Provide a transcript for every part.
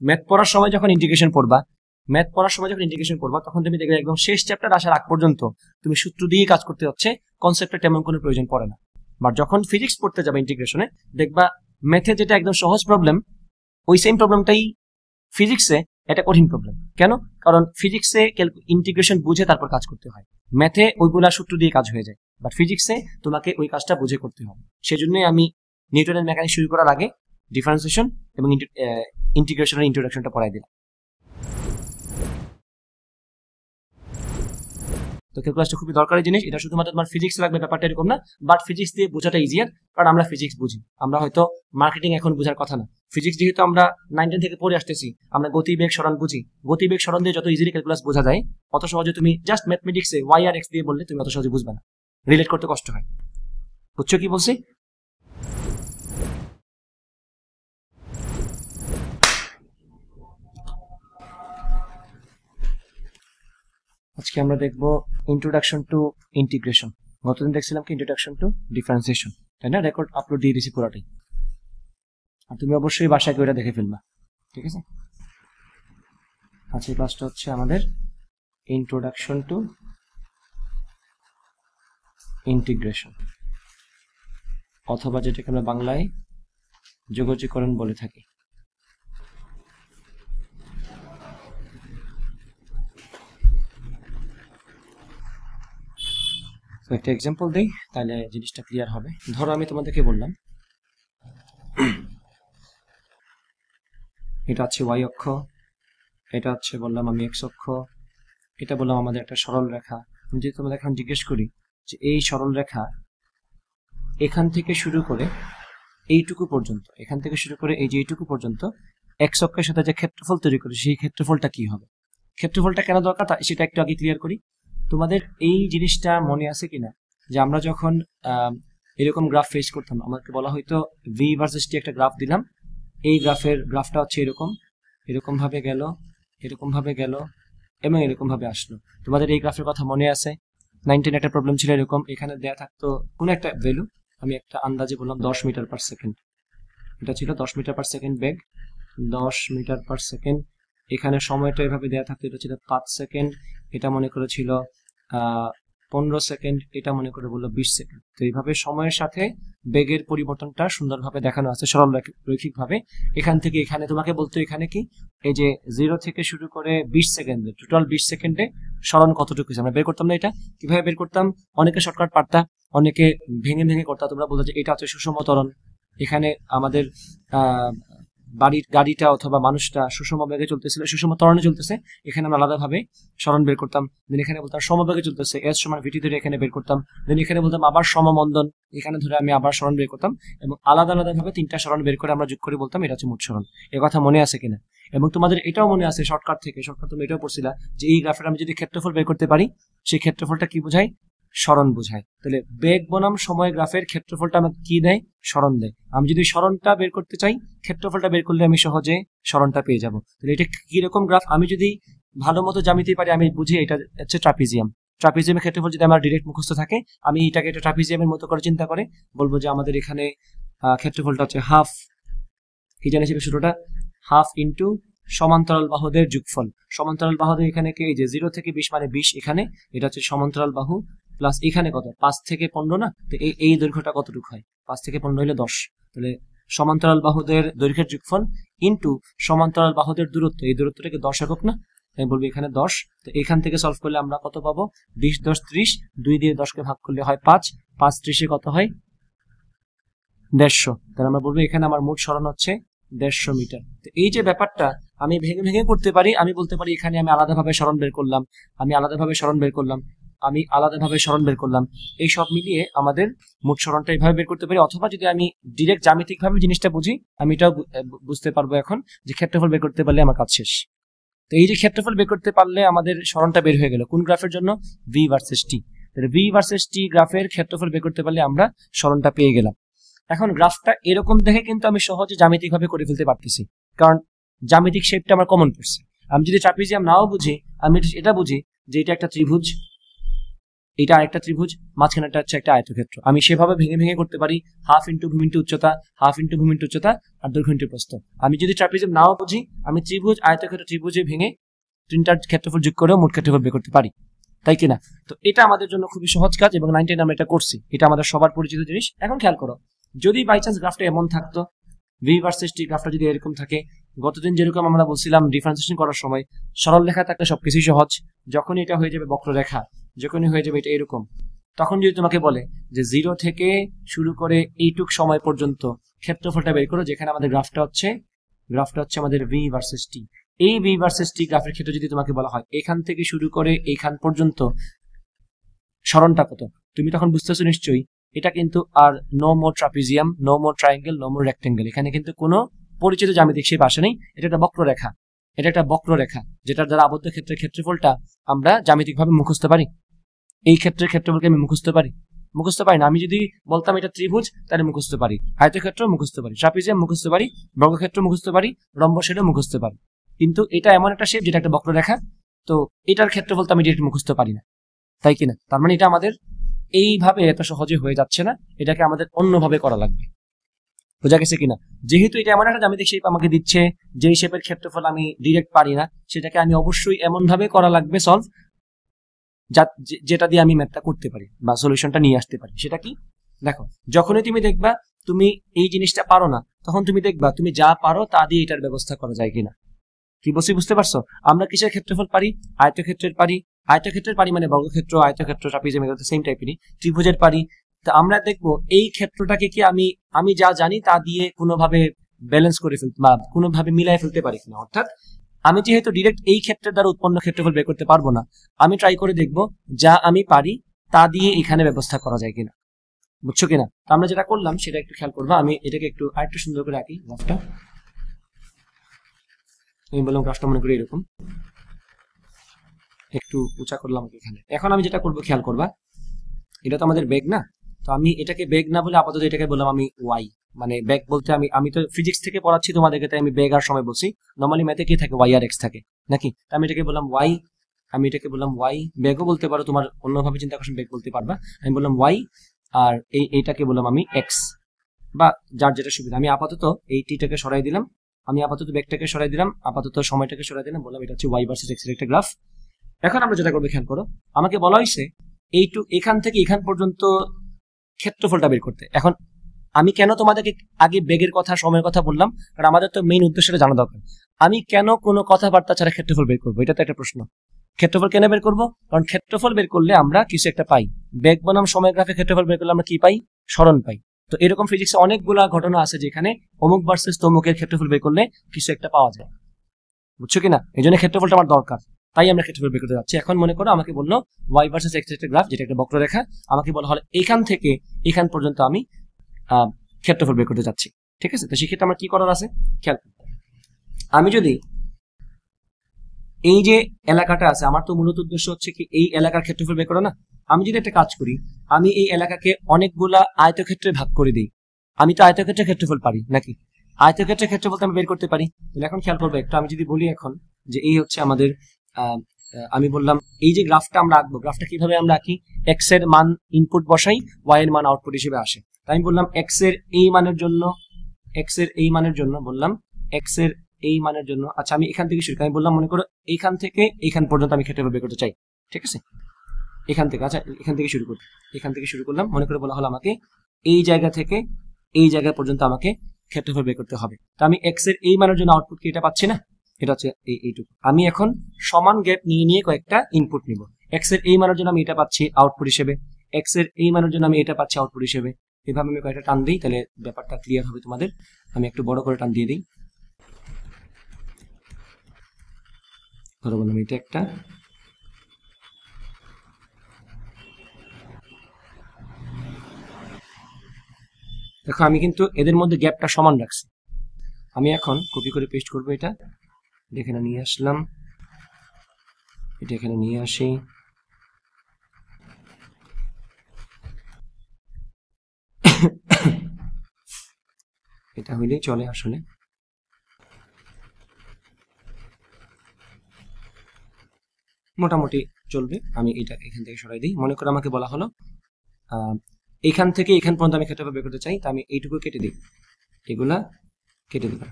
Math পড়ার সময় যখন ইন্টিগ্রেশন পড়বা তখন তুমি দেখবে একদম শেষ চ্যাপ্টার আসার আগ পর্যন্ত তুমি সূত্র দিয়ে কাজ করতে হচ্ছে, কনসেপ্টের তেমন কোনো প্রয়োজন পড়ে না। বাট যখন ফিজিক্স পড়তে যাবে ইন্টিগ্রেশনে, দেখবা ম্যাথে যেটা একদম সহজ প্রবলেম, ওই সেম প্রবলেমটাই ফিজিক্সে এটা কঠিন প্রবলেম। কেন? কারণ ফিজিক্সে ইন্টিগ্রেশন বুঝে তারপর কাজ করতে হয়, ম্যাথে ওইগুলা সূত্র দিয়ে কাজ হয়ে যায়, বাট ফিজিক্সে তোমাকে ওই কাজটা বুঝে করতে হবে। সেজন্যই আমি নিউটনের মেকানিক্স শুরু করার আগে ডিফারেন্সিয়েশন এবং ইন্টিগ্রেশনের ইন্ট্রোডাকশনটা পড়াই দিলাম। তো ক্যালকুলাসটা খুবই দরকারি জিনিস, এটা শুধুমাত্র তোমার ফিজিক্স লাগবে ব্যাপারটা এরকম না, বাট ফিজিক্স দিয়ে বোঝাটা ইজিয়ার, কারণ আমরা ফিজিক্স বুঝি। আমরা হয়তো মার্কেটিং এখন বোঝার কথা না, ফিজিক্স যেহেতু আমরা 9 থেকে পড়ে আসতেছি, আমরা গতিবেগ সরণ বুঝি। গতিবেগ সরণ দিয়ে যত ইজিলি ক্যালকুলাস বোঝা যায়, অত সহজে তুমি জাস্ট ম্যাথমেটিক্সে ওয়াই আর এক্স দিয়ে বললে তুমি অত সহজে বুঝবে না, রিলেট করতে কষ্ট হয়। বুঝছো কি বলছি? আজকে আমরা দেখব ইন্ট্রোডাকশন টু ইন্টিগ্রেশন। গতদিন দেখছিলাম কি ইন্ট্রোডাকশন টু ডিফারেন্সিয়েশন, তাই না? রেকর্ড আপলোড দিয়ে দিয়েছি পুরাটাই, আর তুমি অবশ্যই বাসায় গিয়ে ওটা দেখে ফেলবা, ঠিক আছে? আজকের ক্লাসটা হচ্ছে আমাদের ইন্ট্রোডাকশন টু ইন্টিগ্রেশন, অথবা যেটাকে আমরা বাংলায় যোগজীকরণ বলে থাকি। একটা এক্সাম্পল দিই, তাহলে জিনিসটা ক্লিয়ার হবে। ধরো আমি তোমাদেরকে বললাম এটা হচ্ছে ওয়াই অক্ষ, এটা হচ্ছে বললাম আমি এক্স অক্ষ, এটা বললাম আমাদের একটা সরল রেখা। যদি তোমাদের এখন জিজ্ঞেস করি যে এই সরল রেখা এখান থেকে শুরু করে এইটুকু পর্যন্ত, এখান থেকে শুরু করে এই যে এইটুকু পর্যন্ত এক্স অক্ষের সাথে যে ক্ষেত্রফল তৈরি করে, সেই ক্ষেত্রফলটা কি হবে? ক্ষেত্রফলটা কেন দরকার সেটা একটু আগে ক্লিয়ার করি। তোমাদের এই জিনিসটা মনে আছে কিনা যে আমরা যখন এরকম গ্রাফ ফেস করতাম, আমাকে বলা হয়তো ভি ভার্সেস টি একটা গ্রাফ দিলাম, এই গ্রাফটা হচ্ছে এরকম ভাবে গেল, এরকম ভাবে গেল এবং এরকম ভাবে আসলো। তোমাদের এই গ্রাফের কথা মনে আছে? 9 একটা প্রবলেম ছিল এরকম, এখানে দেয়া থাকতো কোনো একটা ভ্যালু, আমি একটা আন্দাজে বললাম 10 মিটার পার সেকেন্ড, এটা ছিল 10 মিটার পার সেকেন্ড বেগ, 10 মিটার পার সেকেন্ড। এখানে সময়টা এভাবে দেয়া থাকতো, এটা ছিল 5 সেকেন্ড, এটা মনে করেছিল 15 সেকেন্ড, এটা মনে করে বললো 20 সেকেন্ড। তো এইভাবে সময়ের সাথে বেগের পরিবর্তনটা সুন্দরভাবে দেখানো আছে সরল রৈখিক ভাবে। এখান থেকে এখানে তোমাকে বলতো এখানে কি এই যে 0 থেকে শুরু করে 20 সেকেন্ডে, টোটাল 20 সেকেন্ডে সরণ কতটুকু আমরা বের করতাম না। এটা কিভাবে বের করতাম? অনেকে শর্টকাট পারতা, অনেকে ভেঙে ভেঙে করতাম। তোমরা বলতো যে এটা হচ্ছে সুষম ত্বরণ, এখানে আমাদের গাড়িটা অথবা মানুষটা সুষম বেগে চলতেছিল, সুষম ত্বরণে চলতেছে, এখানে আমরা আলাদাভাবে সরণ বের করতাম। দেন এখানে বলতাম সমবেগে চলতেছে, এস সমান ভিটি ধরে এখানে বের করতাম। দেন এখানে বলতাম আবার সমমন্দন, এখানে ধরে আমি আবার সরণ বের করতাম, এবং আলাদা আলাদাভাবে 3টা সরণ বের করে আমরা যোগ করে বলতাম এটা হচ্ছে মোট সরণ। এ কথা মনে আছে কিনা? এবং তোমাদের এটাও মনে আছে শর্টকাট তুমি এটাও পড়ছিলা যে এই গ্রাফের আমি যদি ক্ষেত্রফল বের করতে পারি, সেই ক্ষেত্রফলটা কি বোঝায়? সরণ বোঝায়। তাহলে বেগ বনাম সময় গ্রাফের ক্ষেত্রফলটা আমাকে কি দেয়? সরণ দেয়। আমি যদি সরণটা বের করতে চাই, ক্ষেত্রফলটা বের করলে আমি সহজে সরণটা পেয়ে যাব। তাহলে এটা কিরকম গ্রাফ? আমি যদি ভালো মতো জ্যামিতি পারি, আমি বুঝি এটা হচ্ছে ট্রাপিজিয়াম। ট্রাপিজিয়ামের ক্ষেত্রফল যদি আমার ডিরেক্ট মুখস্থ থাকে, আমি এটাকে একটা ট্রাপিজিয়ামের মতো করে চিন্তা করে বলবো যে আমাদের এখানে ক্ষেত্রফলটা হচ্ছে হাফ, কি জানি ছিল শুরুটা, হাফ ইন্টু সমান্তরাল বাহুদের যোগফল। সমান্তরাল বাহুদের এখানে কি এই যে 0 থেকে 20 মানে 20, এখানে এটা হচ্ছে সমান্তরাল বাহু, প্লাস এখানে কত 5 থেকে 15 না, তো এই দৈর্ঘ্যটা কতটুকু হয়? 5 থেকে 15 হলে 10। তাহলে সমান্তরাল বাহুদের দৈর্ঘ্যের যোগফল ইন্টু সমান্তরাল বাহুদের দূরত্ব, এই দূরত্বটাকে 10 একক না, আমি বলবো এখানে 10। তো এখান থেকে সলভ করলে আমরা কত পাবো? 20 10 30, 2 দিয়ে 10কে ভাগ করলে হয় 5, 5 30 কত হয়? 150। তাহলে আমরা বলবো এখানে আমার মোট সরণ হচ্ছে 150 মিটার। তো এই যে ব্যাপারটা আমি ভেঙে ভেঙে করতে পারি, আমি বলতে পারি এখানে আমি আলাদাভাবে সরণ বের করলাম, আমি আলাদাভাবে সরণ বের করলাম, এই সব মিলিয়ে আমাদের মোট সরণটা এইভাবে বের করতে পারি। অথবা যদি আমি ডিরেক্ট জ্যামিতিক ভাবে জিনিসটা বুঝি, আমি এটাও বুঝতে পারবো এখন যে ক্ষেত্রফল বের করতে পারলে আমার কাজ শেষ। তো এই যে ক্ষেত্রফল বের করতে পারলে আমাদের সরণটা বের হয়ে গেল কোন গ্রাফের জন্য? ভি ভার্সেস টি। ভি ভার্সেস টি গ্রাফের ক্ষেত্রফল বের করতে পারলে আমরা সরণটা পেয়ে গেলাম। এখন গ্রাফটা এরকম দেখে কিন্তু আমি সহজে জ্যামিতিক ভাবে করে ফেলতে পারতেছি, কারণ জ্যামিতিক শেপটা আমার কমন পড়ছে। আমি যদি ট্রাপিজিয়াম নাও বুঝি, আমি এটা বুঝি যে এটা একটা ত্রিভুজ, এটা আরেকটা ত্রিভুজ, মাঝখানেটা হচ্ছে একটা আয়তক্ষেত্র। আমি সেভাবে ভেঙে ভেঙে করতে পারি, হাফ ইন্টু ভূমি ইন্টু উচ্চতা, হাফ ইন্টু ভূমি ইন্টু উচ্চতা, আর দৈর্ঘ্য ইন্টু প্রস্থ। আমি যদি ট্রাপিজম নাও বুঝি, আমি ত্রিভুজ আয়তক্ষেত্র ত্রিভুজে ভেঙে তিনটার ক্ষেত্রফল যোগ করেও মোট ক্ষেত্রফল বের করতে পারি, তাই কিনা? তো এটা আমাদের জন্য খুবই সহজ কাজ এবং 9 10 আমরা এটা করছি, এটা আমাদের সবার পরিচিত জিনিস। এখন খেয়াল করো, যদি বাই চান্স গ্রাফটা এমন থাকতো, ভি ভার্সেস টি গ্রাফটা যদি এরকম থাকে, গতদিন যেরকম আমরা বলছিলাম ডিফারেন্সিয়েশন করার সময় সরল রেখা থাকলে সবকিছুই সহজ, যখনই এটা হয়ে যাবে বক্ররেখা, যখনই হয়ে যাবে এটা এরকম, তখন যদি তোমাকে বলে যে 0 থেকে শুরু করে এইটুক সময় পর্যন্ত ক্ষেত্রফলটা বের করো, যেখানে আমাদের গ্রাফটা হচ্ছে আমাদের ভি ভার্সেস টি, এই ভি ভার্সেস টি গ্রাফের ক্ষেত্রে যদি তোমাকে বলা হয় এখান থেকে শুরু করে এইখান পর্যন্ত সরণটা কত, তুমি তখন বুঝতেছো নিশ্চয়ই এটা কিন্তু আর no more trapezium, no more triangle, no more rectangle, এখানে কিন্তু কোনো পরিচিত জ্যামিতিক শেপ আসে নেই, এটা একটা বক্ররেখা, এটা একটা বক্ররেখা যেটার দ্বারা আবদ্ধ ক্ষেত্রের ক্ষেত্রফলটা আমরা জ্যামিতিকভাবে মুখস্থ পারি। এই ক্ষেত্রের ক্ষেত্রফলকে আমি মুখস্থ পারি না। আমি যদি বলতাম এটা ত্রিভুজ, তাহলে মুখস্থ পারি, আয়তক্ষেত্র মুখস্থ পারি, ট্রাপিজিয়াম মুখস্থ পারি, বর্গক্ষেত্র মুখস্থ পারি, রম্বসেরও মুখস্থ পারি, কিন্তু এটা এমন একটা শেপ যেটা একটা বক্ররেখা, তো এটার ক্ষেত্রফল তো আমি ডিরেক্ট মুখস্থ পারি না, তাই কিনা? তার মানে এটা আমাদের এইভাবে এত সহজে হয়ে যাচ্ছে না, এটাকে আমাদের অন্যভাবে করা লাগবে। বোঝা গেছে কিনা? যেহেতু এটা এমন একটা জ্যামিতিক শেপ আমাকে দিচ্ছে, যেই শেপের ক্ষেত্রফল আমি ডিরেক্ট পারি না, সেটাকে আমি অবশ্যই এমন ভাবে করা লাগবে সলভ, যেটা দিয়ে আমি ম্যাথটা করতে পারি বা সলিউশনটা নিয়ে আসতে পারি। সেটা কি? দেখো, যখনই তুমি দেখবা তুমি এই জিনিসটা পারো না, তখন তুমি দেখবা তুমি যা পারো তা দিয়ে এটার ব্যবস্থা করা যায় কিনা। কি বলছি বুঝতে পারছো? আমরা কিসের ক্ষেত্রফল পারি? আয়তক্ষেত্রের পারি। আয়তক্ষেত্রের পারি মানে বর্গক্ষেত্র, আয়তক্ষেত্র, ট্রাপিজিয়াম এগুলো সেম টাইপেরই। ত্রিভুজের পারি। তা আমরা দেখবো এই ক্ষেত্রটাকে কি আমি যা জানি তা দিয়ে কোনোভাবে ব্যালেন্স করে ফেলতে বা কোনোভাবে মিলাই ফেলতে পারি কিনা। অর্থাৎ আমি যেহেতু ডিরেক্ট এই ক্ষেত্রের দ্বারা উৎপন্ন ক্ষেত্রফল বের করতে পারবো না, আমি ট্রাই করে দেখবো যা আমি পারি তা দিয়ে এখানে ব্যবস্থা করা যায় কিনা। বুঝছো কিনা? তো আমরা যেটা করলাম সেটা একটু খেয়াল করবো। আমি এটাকে একটু আরেকটু সুন্দর করে আঁকি গ্রাফটা। আমি বললাম গ্রাফটা মনে করি এরকম, একটু উঁচা করলাম এখানে। এখন আমি যেটা করবো খেয়াল করবা, এটা তো আমাদের বেগ না, তো আমি এটাকে বেগ না বলে আপাতত এটাকে বললাম আমি ওয়াই। মানে বেগ বলতে আমি তো ফিজিক্স থেকে পড়াচ্ছি তোমাদেরকে, তাই আমি বেগ আর সময় বলছি। নর্মালি ম্যাথে কি থাকে? ওয়াই আর এক্স থাকে নাকি? আমি এটাকে বললাম ওয়াই, বেগও বলতে পারো, তোমার অন্যভাবে চিন্তা করছেন বেগ বলতে পারবা। আমি বললাম ওয়াই, আর এইটাকে বললাম আমি এক্স, বা যার যেটা সুবিধা। আমি আপাতত এই টিটাকে সরাই দিলাম, আমি আপাতত বেগটাকে সরাই দিলাম, আপাতত সময়টাকে সরাই দিলাম, বললাম এটা হচ্ছে ওয়াই ভার্সেস এক্স এর একটা গ্রাফ। এখন আমরা যেটা করবো খেয়াল করো, আমাকে বলা হয়েছে এখান থেকে এখান পর্যন্ত ক্ষেত্রফলটা বের করতে। এখন আমি কেন তোমাদেরকে আগে বেগের কথা, সময়ের কথা বললাম? কারণ আমাদের তো মেইন উদ্দেশ্যটা জানা দরকার। আমি কেন কোনো কথাবার্তা ছাড়া ক্ষেত্রফল বের করবো? এটা তো একটা প্রশ্ন। ক্ষেত্রফল কেন বের করবো? কারণ ক্ষেত্রফল বের করলে আমরা কিছু একটা পাই। বেগ বনাম সময় গ্রাফে ক্ষেত্রফল বের করলে আমরা কি পাই? সরণ পাই। তো এরকম ফিজিক্সে অনেকগুলা ঘটনা আছে যেখানে অমুক ভার্সেস তমুকের ক্ষেত্রফল বের করলে কিছু একটা পাওয়া যায়। বুঝছো কিনা? এই জন্য ক্ষেত্রফলটা আমার দরকার, তাই আমরা ক্ষেত্রফল বের করতে যাচ্ছি। এখন মনে করো আমাকে বললো ওয়াই ভার্সেস এক্স এর গ্রাফ, যেটা একটা বক্ররেখা। আমাকে বলা হলো এখান থেকে এখান পর্যন্ত আমি ক্ষেত্রফল বের করতে যাচ্ছি। ঠিক আছে? তো সেক্ষেত্রে আমার কি করার আছে খেয়াল। আমি যদি এই যে এলাকাটা আছে, আমার তো মূলত উদ্দেশ্য হচ্ছে কি এই এলাকার ক্ষেত্রফল বের করা না। আমি যদি একটা কাজ করি, আমি এই এলাকাকে অনেকগুলা আয়তক্ষেত্রে ভাগ করে দিই। আমি তো আয়তক্ষেত্রের ক্ষেত্রফল পারি নাকি? আয়তক্ষেত্রের ক্ষেত্রফল আমি বের করতে পারি। আমি খেয়াল করবো একটু, আমি যদি বলি এখন যে এই হচ্ছে আমাদের আমি বললাম এই যে গ্রাফটা আমরা আঁকবো, গ্রাফটা কিভাবে আমরা আঁকি? এক্স এর মান ইনপুট বসাই, ওয়াই এর মান আউটপুট হিসেবে আসে। তাই আমি বললাম এক্স এর এই মানের জন্য বললাম এক্স এর এই মানের জন্য, আচ্ছা আমি এখান থেকে শুরু করি। আমি বললাম মনে করো এইখান থেকে এইখান পর্যন্ত আমি ক্ষেত্রফল বের করতে চাই। ঠিক আছে? এখান থেকে, আচ্ছা এখান থেকে শুরু করলাম। মনে করে বলা হলো আমাকে এই জায়গা থেকে এই জায়গা পর্যন্ত আমাকে ক্ষেত্রফল বের করতে হবে। তো আমি এক্স এর এই মানের জন্য আউটপুট কি এটা পাচ্ছি না? এটা হচ্ছে এইটুকু। আমি এখন সমান গ্যাপ নিয়ে কয়েকটা ইনপুট নিব। এক্স এর এই মানের জন্য আমি এটা পাচ্ছি আউটপুট হিসেবে, এক্স এর এই মানের জন্য আমি এটা পাচ্ছি আউটপুট হিসেবে। এভাবে আমি কয়েকটা টান দিই, তাহলে ব্যাপারটা ক্লিয়ার হবে তোমাদের। আমি একটু বড় করে টান দিয়ে দিই। ধরো বললাম এটা একটা, দেখো আমি কিন্তু এদের মধ্যে গ্যাপটা সমান রাখছি। আমি এখন কপি করে পেস্ট করবো, এটা এখানে নিয়ে আসলাম, এটা এখানে নিয়ে আসি, এটা হইলেই চলে আসলে। মোটামুটি চলবে। আমি এটা এখান থেকে সরাই দিই। মনে করে আমাকে বলা হলো এখান থেকে এখান পর্যন্ত আমি ক্ষেত্রফল বের করতে চাই, তা আমি এইটুকু কেটে দিই, এগুলা কেটে দিলাম।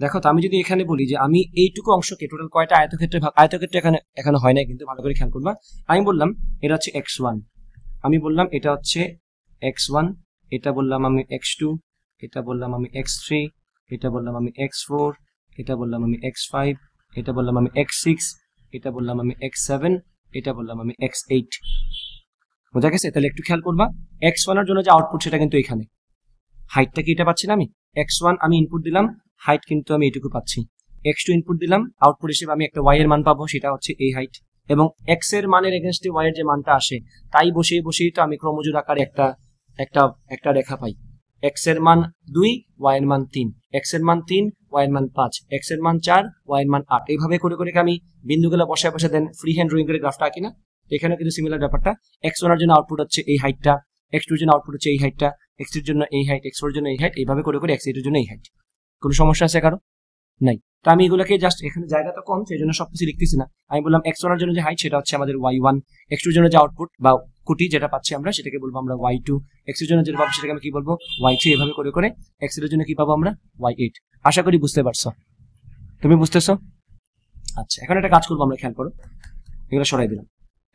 দেখো তো আমি যদি এখানে বলি যে আমি এইটুকু অংশকে টোটাল কয়টা আয়তক্ষেত্রে ভাগ, আয়তক্ষেত্রে এখানে হয় না কিন্তু ভালো করে খেয়াল করবা। আমি বললাম এটা হচ্ছে x1, আমি বললাম এটা হচ্ছে x1, এটা বললাম আমি x2, এটা বললাম আমি x3, এটা বললাম আমি x4, এটা বললাম আমি x5, এটা বললাম আমি x6, এটা বললাম আমি x7, এটা বললাম আমি x8। বোঝা গেছে? তাহলে একটু খেয়াল করবা, x1 এর জন্য যে আউটপুট সেটা কিন্তু এখানে, হাইটটা কি এটা পাচ্ছি না আমি, x1 আমি ইনপুট দিলাম, হাইট কিন্তু আমি এইটুকু পাচ্ছি। x2 ইনপুট দিলাম, আউটপুট হিসেবে আমি একটা y এর মান পাবো, সেটা হচ্ছে এই হাইট। এবং x এর মানের এগেইনস্টে y এর যে মানটা আসে, তাই বসেই তো আমি ক্রমজোড় আকারে একটা রেখা পাই। x এর মান 2, y এর মান 3, x এর মান 3, y এর মান 5, x এর মান 4, y এর মান 8। এইভাবে করে করে আমি বিন্দুগুলো বসে দেন ফ্রি হ্যান্ড ড্রয়িং করে গ্রাফটা আঁকি না? এখানে কিন্তু সিমিলার ব্যাপারটা, x1 এর জন্য আউটপুট হচ্ছে এই হাইটটা, x2 এর জন্য আউটপুট হচ্ছে এই হাইটটা, x3 এর জন্য এই হাইট, x4 এর জন্য এই হাইট, এইভাবে করে করে x8 এর জন্য এই হাইট। কোনো সমস্যা আছে কারো? নাই। তো আমি এগুলোকে জাস্ট, এখানে জায়গা তো কম সেই জন্য সবকিছু লিখতেছি না। আমি বললাম x1 এর জন্য যে হাইট সেটা হচ্ছে আমাদের y1, x2 এর জন্য যে আউটপুট বা কুটি যেটা পাচ্ছি আমরা সেটাকে বলবো আমরা y2, x এর জন্য যেটা পাবো সেটাকে আমি কি বলবো y3। এভাবে করে করে x এর জন্য কি পাবো আমরা y8। আশা করি বুঝতে পারছো, তুমি বুঝতেছো? আচ্ছা, এখন একটা কাজ করবো আমরা, খেয়াল করো, এগুলো সরাই দিলাম।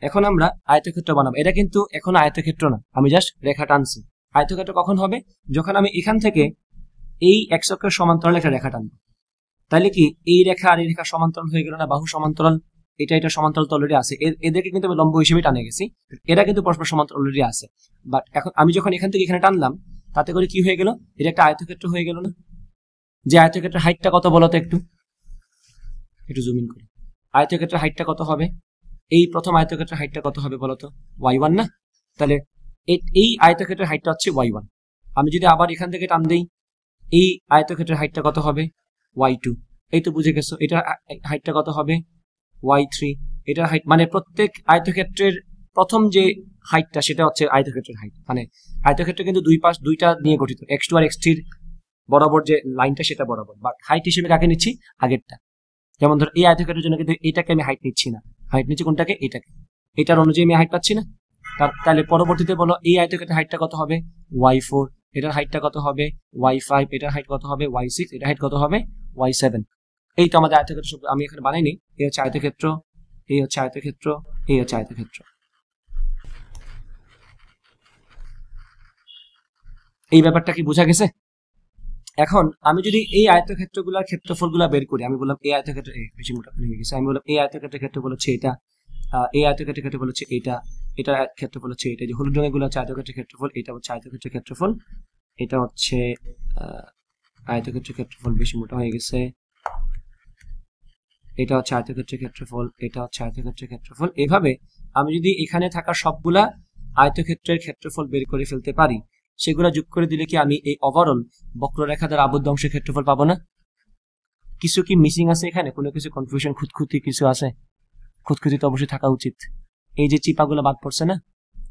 এখন আমরা আয়তক্ষেত্র বানাবো। এটা কিন্তু এখন আয়তক্ষেত্র না, আমি জাস্ট রেখা টানছি। আয়তক্ষেত্র কখন হবে? যখন আমি এখান থেকে এই x অক্ষের সমান্তরাল একটা রেখা টানবো। তাহলে কি এই রেখা আর এই রেখা সমান্তরাল হয়ে গেল না? বাহু সমান্তরাল, এটা সমান্তরাল তো অলরেডি আছে, এদেরকে কিন্তু আমি লম্ব হিসেবে টানে গেছি, এরা কিন্তু পরস্পর সমান্তরাল অলরেডি আছে। বাট এখন আমি যখন এখান থেকে এখানে টানলাম, তাতে করে কি হয়ে গেল? এটা একটা আয়তক্ষেত্র হয়ে গেল না? যে আয়তক্ষেত্রের হাইটটা কত বলো তো, একটু জুম ইন করি। আয়তক্ষেত্রের হাইটটা কত হবে? এই প্রথম আয়তক্ষেত্রের হাইটটা কত হবে বলতো? y1 না? তাহলে এই আয়তক্ষেত্রের হাইটটা হচ্ছে y1। আমি যদি আবার এখান থেকে টান দিই, এই আয়তক্ষেত্রের হাইটটা কত হবে? y2। এই তো বুঝে গেছো, এটা হাইটটা কত হবে? y3। এটার হাইট মানে প্রত্যেক আয়তক্ষেত্রের প্রথম যে হাইটটা সেটা হচ্ছে আয়তক্ষেত্রের হাইট। মানে আয়তক্ষেত্র কিন্তু দুইটা নিয়ে গঠিত, x2 আর x3 বরাবর যে লাইনটা সেটা বরাবর। বাট হাইট হিসেবে কাকে নিচ্ছি? আগেরটা। যেমন ধর এই আয়তক্ষেত্রের জন্য কিন্তু এটাকে আমি হাইট নিচ্ছি না, হাইট নিচ্ছি কোনটাকে? এটাকে। এটার অনুযায়ী আমি হাইট পাচ্ছি না। তাহলে পরবর্তীতে বলো এই আয়তক্ষেত্রের হাইটটা কত হবে? y4। এটার হাইটটা কত হবে? y5। এটার হাইট কত হবে? y6। এটার হাইট কত হবে? y7। এই তো আমাদের আয়তক্ষেত্র সব আমি এখানে বানাইনি। এই হচ্ছে আয়তক্ষেত্র, এই হচ্ছে আয়তক্ষেত্র, এই হচ্ছে আয়তক্ষেত্র। এই ব্যাপারটা কি বোঝা গেছে? এখন আমি যদি এই আয়তক্ষেত্রগুলোর ক্ষেত্রফলগুলো বের করি, আমি বললাম এই আয়তক্ষেত্র বেশি মোটা হয়ে গেছে, আমি বললাম এই আয়তক্ষেত্রের ক্ষেত্রফল হচ্ছে এটা, এই আয়তক্ষেত্রের ক্ষেত্রফল হচ্ছে এটা, এটা ক্ষেত্রফল হচ্ছে এটা। যে হলুদ রঙের গুলো হচ্ছে আয়তক্ষেত্রের ক্ষেত্রফল, এটা হচ্ছে আয়তক্ষেত্রের ক্ষেত্রফল, এটা হচ্ছে আয়তক্ষেত্রের ক্ষেত্রফল বেশি মোটা হয়ে গেছে, এটা হচ্ছে আয়তক্ষেত্রের ক্ষেত্রফল, এটা হচ্ছে আয়তক্ষেত্রের ক্ষেত্রফল। এভাবে আমি যদি এখানে থাকা সবগুলা আয়তক্ষেত্রের ক্ষেত্রফল বের করে ফেলতে পারি, সেগুলো যোগ করে দিলে কি আমি এই ওভারঅল বক্ররেখা দ্বারা আবদ্ধ অংশের ক্ষেত্রফল পাবো না? কিছু কি মিসিং আছে এখানে? কোনো কিছু কনফিউশন, খুঁতখুঁতি কিছু আছে? খুঁতখুঁতি তো অবশ্যই থাকা উচিত। এই যে চিপাগুলো বাদ পড়ছে না,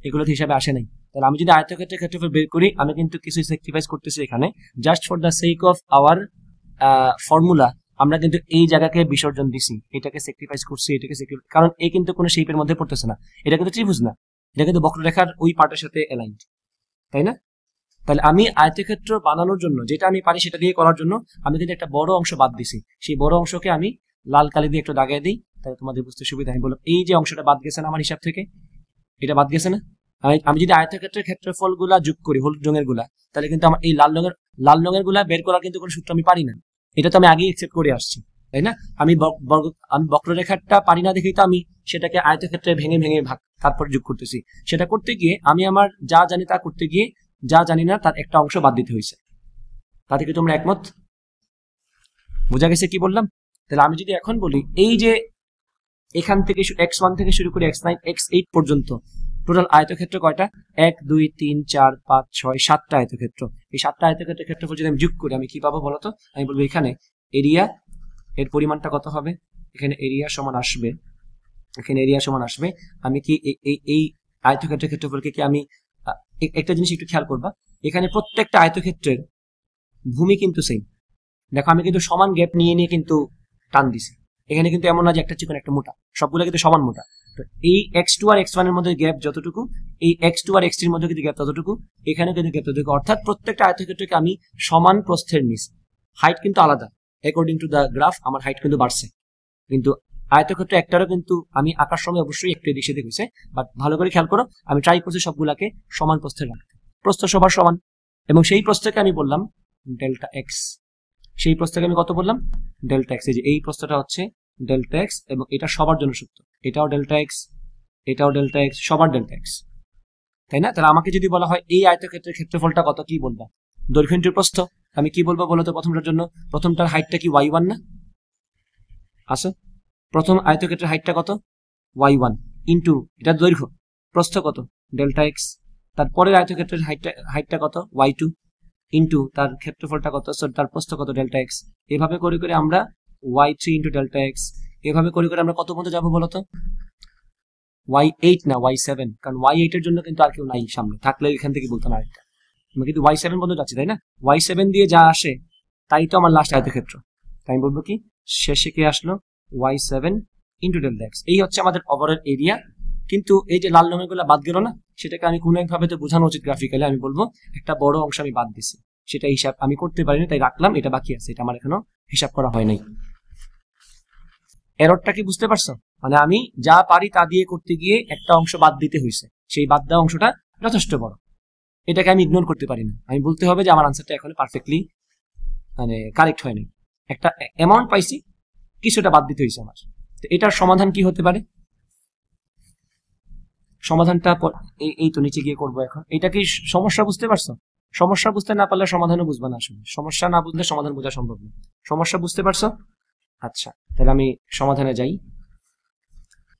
এগুলো হিসাবে আসে নাই। তাহলে আমি যদি আয়তক্ষেত্রের ক্ষেত্রফল বের করি, আমি কিন্তু কিছু স্যাক্রিফাইস করতেছি এখানে, just for the sake of our formula. আমরা কিন্তু এই জায়গাকে বিসর্জন দিছি, এটাকে স্যাক্রিফাইস করছি, এটাকে স্যাক্রিফাইস, কারণ এই কিন্তু কোনো শেপের মধ্যে পড়তেছে না, এটা কিন্তু ত্রিভুজ না, এটা কিন্তু বক্ররেখার ওই পার্টের সাথে অ্যালাইনড, তাই না? তাহলে আমি আয়তক্ষেত্র বানানোর জন্য যেটা আমি পারি সেটা দিয়ে করার জন্য আমি কিন্তু একটা বড় অংশ বাদ দিছি, সেই বড় অংশকে আমি লাল কালি দিয়ে একটু দাগিয়ে দিই, তাহলে তোমাদের বুঝতে সুবিধা। আমি বললাম এই যে অংশটা বাদ গেছে না আমার হিসাব থেকে, এটা বাদ গেছে না? আমি যদি আয়তক্ষেত্রের ক্ষেত্রফল গুলা যোগ করি হলুদ রঙের গুলা, তাহলে কিন্তু আমার এই লাল রঙের গুলা বের করার কিন্তু কোনো সূত্র আমি পারি না, এটা তো আমি আগেই একসেপ্ট করে আসছি, তাই না? আমি বক্ররেখাটা পারি না দেখেই তো আমি সেটাকে আয়তক্ষেত্রে ভেঙে ভেঙে ভাগ তারপর যোগ করতেছি। সেটা করতে গিয়ে আমি আমার যা জানি তা করতে গিয়ে যা জানি না তার একটা অংশ বাদ দিতে হয়েছে। তাতে কি তোমরা একমত? বোঝা গেছে কি বললাম? তাহলে আমি যদি এখন বলি এই যে এখান থেকে x1 থেকে শুরু করে x9 x8 পর্যন্ত টোটাল আয়তক্ষেত্র কয়টা? 1 2 3 4 5 6 7টা আয়তক্ষেত্র। এই 7টা আয়তক্ষেত্রের ক্ষেত্রফল যদি আমি যোগ করি আমি কি পাবো বলতো? আমি বলবো এখানে এরিয়া এর পরিমাণটা কত হবে? এখানে এরিয়া সমান আসবে, এখানে এরিয়া সমান আসবে, আমি কি এই আয়তক্ষেত্রের ক্ষেত্রফলকে কি আমি একটা জিনিস একটু খেয়াল করবা, এখানে প্রত্যেকটা আয়তক্ষেত্রের ভূমি কিন্তু সেম। দেখো আমি কিন্তু সমান গ্যাপ নিয়ে নিয়ে কিন্তু টান দিছি। এখানে কিন্তু এমন না যে একটা চিকন একটা মোটা, সবগুলো কিন্তু সমান মোটা। তো এই x2 আর x1 এর মধ্যে গ্যাপ যতটুকু, এই x2 আর x3 এর মধ্যে কিন্তু গ্যাপ ততটুকু, এখানে কিন্তু গ্যাপ ততটুকু। অর্থাৎ প্রত্যেকটা আয়তক্ষেত্রকে আমি সমান প্রস্থের নিছি। হাইট কিন্তু আলাদা, অ্যাকর্ডিং টু দ্য গ্রাফ আমার হাইট কিন্তু বাড়ছে, কিন্তু আয়তক্ষেত্র একটারও কিন্তু আমি আঁকার সময় অবশ্যই একটু এদিক সেদিক হয়েছে, বাট ভালো করে খেয়াল করো আমি ট্রাই করছি সবগুলাকে সমান প্রস্থের রাখতে, প্রস্থ সবার সমান। এবং সেই প্রস্থকে আমি বললাম ডেল্টা এক্স, সেই প্রস্থকে আমি কত বললাম ডেল্টা এক্স। এই যে এই প্রস্থটা হচ্ছে ডেল্টা এক্স, এবং এটা সবার জন্য সত্য, এটাও ডেল্টা এক্স, এটাও ডেল্টা এক্স, সবার ডেল্টা এক্স, তাই না? তাহলে আমাকে যদি বলা হয় এই আয়তক্ষেত্রের ক্ষেত্রফলটা কত, কি বলবা? দৈর্ঘ্য ইনটু প্রস্থ। আমি কি বলবো বলো তো? প্রথমটার জন্য প্রথমটার হাইটটা কি y1 না? আসো, প্রথম আয়তক্ষেত্রের হাইটটা কত? y1 ইনটু এটা দৈর্ঘ্য, প্রস্থ কত? Delta x. তারপরের আয়তক্ষেত্রের হাইটটা কত? y2 ইনটু তার ক্ষেত্রফলটা কত, সরি তার প্রস্থ কত? Delta x. এভাবে করে করে আমরা y3 ইনটু ডেল্টা এক্স, এভাবে করে করে আমরা কত পর্যন্ত যাবো বলতো? y8 না y7, কারণ y8 এর জন্য কিন্তু আর কেউ নাই সামনে, থাকলে এখান থেকে বলতাম আরেকটা। আমরা কিন্তু y7 পর্যন্ত যাচ্ছি, তাই না? y7 দিয়ে যা আসে তাই তো আমার লাস্ট আয়তক্ষেত্র। তাই আমি বলবো কি শেষে কে আসলো? y7 into delta x. এই হচ্ছে আমাদের ওভারঅল এরিয়া। কিন্তু এই যে লাল রঙের গুলো বাদ গেল না, সেটাকে আমি কোনো একভাবে তো বোঝানো উচিত গ্রাফিক্যালি। আমি বলবো একটা বড় অংশ আমি বাদ দিছি, সেটা হিসাব আমি করতে পারিনি, তাই রাখলাম, এটা বাকি আছে, এটা আমার এখনো হিসাব করা হয় নাই। এররটা কি বুঝতে পারছো? মানে আমি যা পারি তা দিয়ে করতে গিয়ে একটা অংশ বাদ দিতে হয়েছে, সেই বাদ দেওয়া অংশটা যথেষ্ট বড়, এটাকে আমি ইগনোর করতে পারি না। আমি বলতে হবে যে আমার আনসারটা এখন পারফেক্টলি মানে কারেক্ট হয়নি, একটা অ্যামাউন্ট পাইছি, কিছুটা বাদ দিতে হয়েছে আমার। তো এটার সমাধান কি হতে পারে? সমাধানটা এই তো নিচে গিয়ে করবো এখন। এটা কি সমস্যা বুঝতে পারছো? সমস্যা বুঝতে না পারলে সমাধানও বুঝবা না। আসলে সমস্যা না বুঝলে সমাধান বোঝা সম্ভব না। সমস্যা বুঝতে পারছো? আচ্ছা, তাহলে আমি সমাধানে যাই।